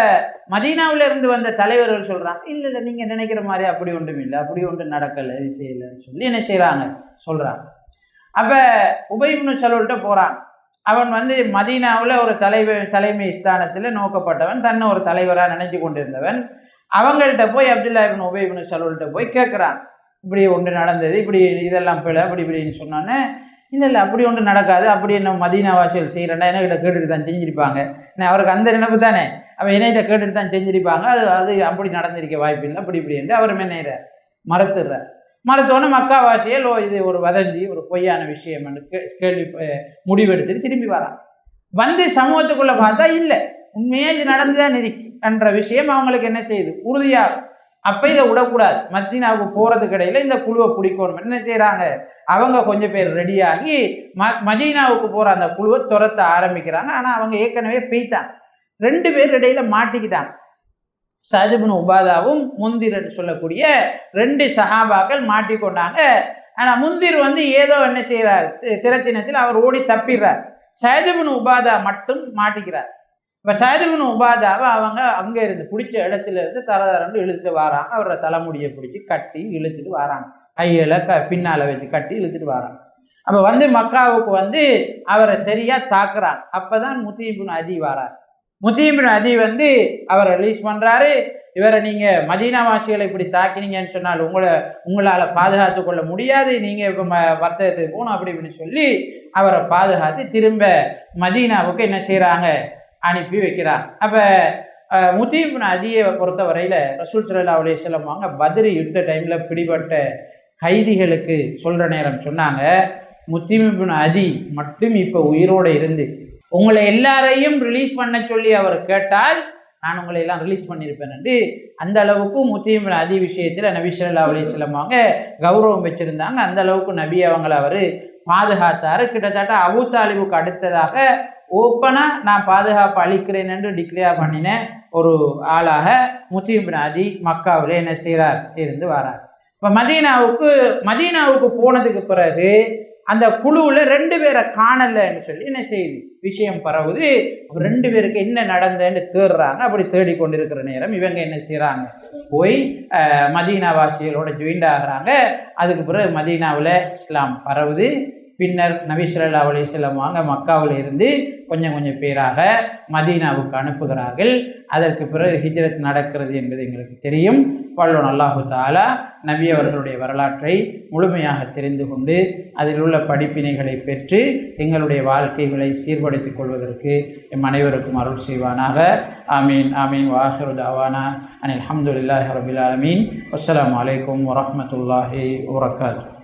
மதீனாவில் இருந்து வந்த தலைவர்கள் சொல்கிறாங்க, இல்லை இல்லை நீங்கள் நினைக்கிற மாதிரி அப்படி ஒன்றும் இல்லை, அப்படி ஒன்றும் நடக்கலை, இது செய்யலைன்னு சொல்லி என்ன செய்கிறாங்க சொல்கிறாங்க. அப்போ உபய் இப்னு சலூல்கிட்ட போகிறான். அவன் மதீனாவில் ஒரு தலைமை ஸ்தானத்தில் நோக்கப்பட்டவன், தன்னை ஒரு தலைவராக நினைச்சு கொண்டிருந்தவன். அவங்கள்ட்ட போய் அப்துல்லா இப்னு உபய் இப்னு சலூல்கிட்ட போய் கேட்குறான், இப்படி ஒன்று நடந்தது, இப்படி இதெல்லாம் பிழை அப்படி இப்படின்னு சொன்னோன்னே, இல்லை இல்லை அப்படி ஒன்று நடக்காது, அப்படி என்ன மதீனாவாசிகள் செய்கிறேன்னா என்கிட்ட கேட்டுட்டு தான் செஞ்சுருப்பாங்க, அவருக்கு அந்த நினைப்பு தானே, அவன் என்னைகிட்ட கேட்டுட்டு தான் செஞ்சுருப்பாங்க, அது அப்படி நடந்திருக்க வாய்ப்பு இல்லை அப்படி இப்படி என்று அவர் என்ன மறுத்துடுறார். மறுத்தோன்னே மக்காவாசியல் இது ஒரு வதந்தி, ஒரு பொய்யான விஷயம் கேள்வி முடிவெடுத்துட்டு திரும்பி வரான். சமூகத்துக்குள்ளே பார்த்தா இல்லை, உண்மையே இது நடந்துதான் இருக்கு என்ற விஷயம் அவங்களுக்கு என்ன செய்யுது, உறுதியாக. அப்போ இதை விடக்கூடாது, மதீனாவுக்கு போகிறதுக்கு இடையில் இந்த குழுவை பிடிக்கணும். என்ன செய்கிறாங்க, அவங்க கொஞ்சம் பேர் ரெடியாகி மதீனாவுக்கு போகிற அந்த குழுவை துரத்த ஆரம்பிக்கிறாங்க. ஆனால் அவங்க ஏற்கனவே பெய்தாங்க, 2 பேர் இடையில மாட்டிக்கிட்டாங்க. சஅத் இப்னு உபாதாவும் முந்திர் என்று சொல்லக்கூடிய 2 சஹாபாக்கள் மாட்டிக்கொண்டாங்க. ஆனால் முந்திர் ஏதோ என்ன செய்கிறார், திறத்தினத்தில் அவர் ஓடி தப்பிடுறார். சஅத் இப்னு உபாதா மட்டும் மாட்டிக்கிறார். இப்போ சஅத் இப்னு உபாதாவை அவங்க அங்கே இருந்து பிடிச்ச இடத்துல இருந்து தரதரன்னு இழுத்துட்டு வராங்க. அவரோட தலைமுடியை பிடிச்சி கட்டி இழுத்துட்டு வராங்க, கையில் பின்னால் வச்சு கட்டி இழுத்துட்டு வராங்க. அப்போ மக்காவுக்கு அவரை சரியாக தாக்குறாங்க. அப்போ தான் முத்தீம் இப்னு அதி வரார். முத்தீம் இப்னு அதி அவரை ரிலீஸ் பண்ணுறாரு. இவரை நீங்கள் மதீனாவாசிகளை இப்படி தாக்கினீங்கன்னு சொன்னால் உங்களால் பாதுகாத்து கொள்ள முடியாது, நீங்கள் இப்போ வர்த்தகத்துக்கு போகணும் அப்படி இப்படின்னு சொல்லி அவரை பாதுகாத்து திரும்ப மதீனாவுக்கு என்ன செய்கிறாங்க, அனுப்பி வைக்கிறாங்க. அப்போ முத்தீம் இப்னு அதியை பொறுத்த வரையில் ரசூல் ஸல்லல்லாஹு அலைஹி வஸல்லம் அவங்க பத்ர் யுத்த டைமில் பிடிபட்ட கைதிகளுக்கு சொல்கிற நேரம் சொன்னாங்க, முத்தீம் இப்னு அதி மட்டும் இப்போ உயிரோடு இருந்து உங்களை எல்லாரையும் ரிலீஸ் பண்ண சொல்லி அவர் கேட்டால் நான் உங்களை எல்லாம் ரிலீஸ் பண்ணியிருப்பேன் என்று அந்த அளவுக்கு முத்தீம் இப்னு அதி விஷயத்தில் நபி ஸல்லல்லாஹு அலைஹி வஸல்லம் அவங்க கௌரவம் வச்சுருந்தாங்க. அந்த அளவுக்கு நபி அவங்களை அவர் பாதுகாத்தார். கிட்டத்தட்ட அபூ தாலிபுக்கு அடுத்ததாக ஓப்பனாக நான் பாதுகாப்பு அளிக்கிறேன் என்று டிக்ளேர் பண்ணின ஒரு ஆளாக முத்தீம் இப்னு அதி மக்காவில் என்ன செய்கிறார், இருந்து வரார். இப்போ மதீனாவுக்கு போனதுக்கு பிறகு அந்த குழுவில் 2 பேரை காணலைன்னு சொல்லி என்ன செய்யுது, விஷயம் பரவுது. 2 பேருக்கு என்ன நடந்ததுன்னு தேடுறாங்க. அப்படி தேடிக்கொண்டிருக்கிற நேரம் இவங்க என்ன செய்கிறாங்க, போய் மதீனாவாசிகளோட ஜாயின் ஆகிறாங்க. அதுக்கு பிறகு மதீனாவில் இஸ்லாம் பரவுது. பின்னர் நபி ஸல்லல்லாஹு அலைஹி வஸல்லம் வாங்க மக்காவில் இருந்து கொஞ்சம் பேராக மதீனாவுக்கு அனுப்புகிறார்கள். அதற்கு பிறகு ஹிஜ்ரத் நடக்கிறது என்பது எங்களுக்கு தெரியும். வல்லோன் அல்லாஹு தஆலா நபி அவர்களுடைய வரலாற்றை முழுமையாக தெரிந்து கொண்டு அதில் உள்ள படிப்பினைகளை பெற்று எங்களுடைய வாழ்க்கைகளை சீர்படுத்திக் கொள்வதற்கு எம் அனைவருக்கும் அருள் செய்வானாக. ஆமீன் ஆமீன். வாஹிரு தஅவானா அனில் ஹம்துலில்லாஹி ரப்பில் ஆலமீன். வஸ்ஸலாமு அலைக்கும் வரஹ்மத்துல்லாஹி வபரகாத்துஹு.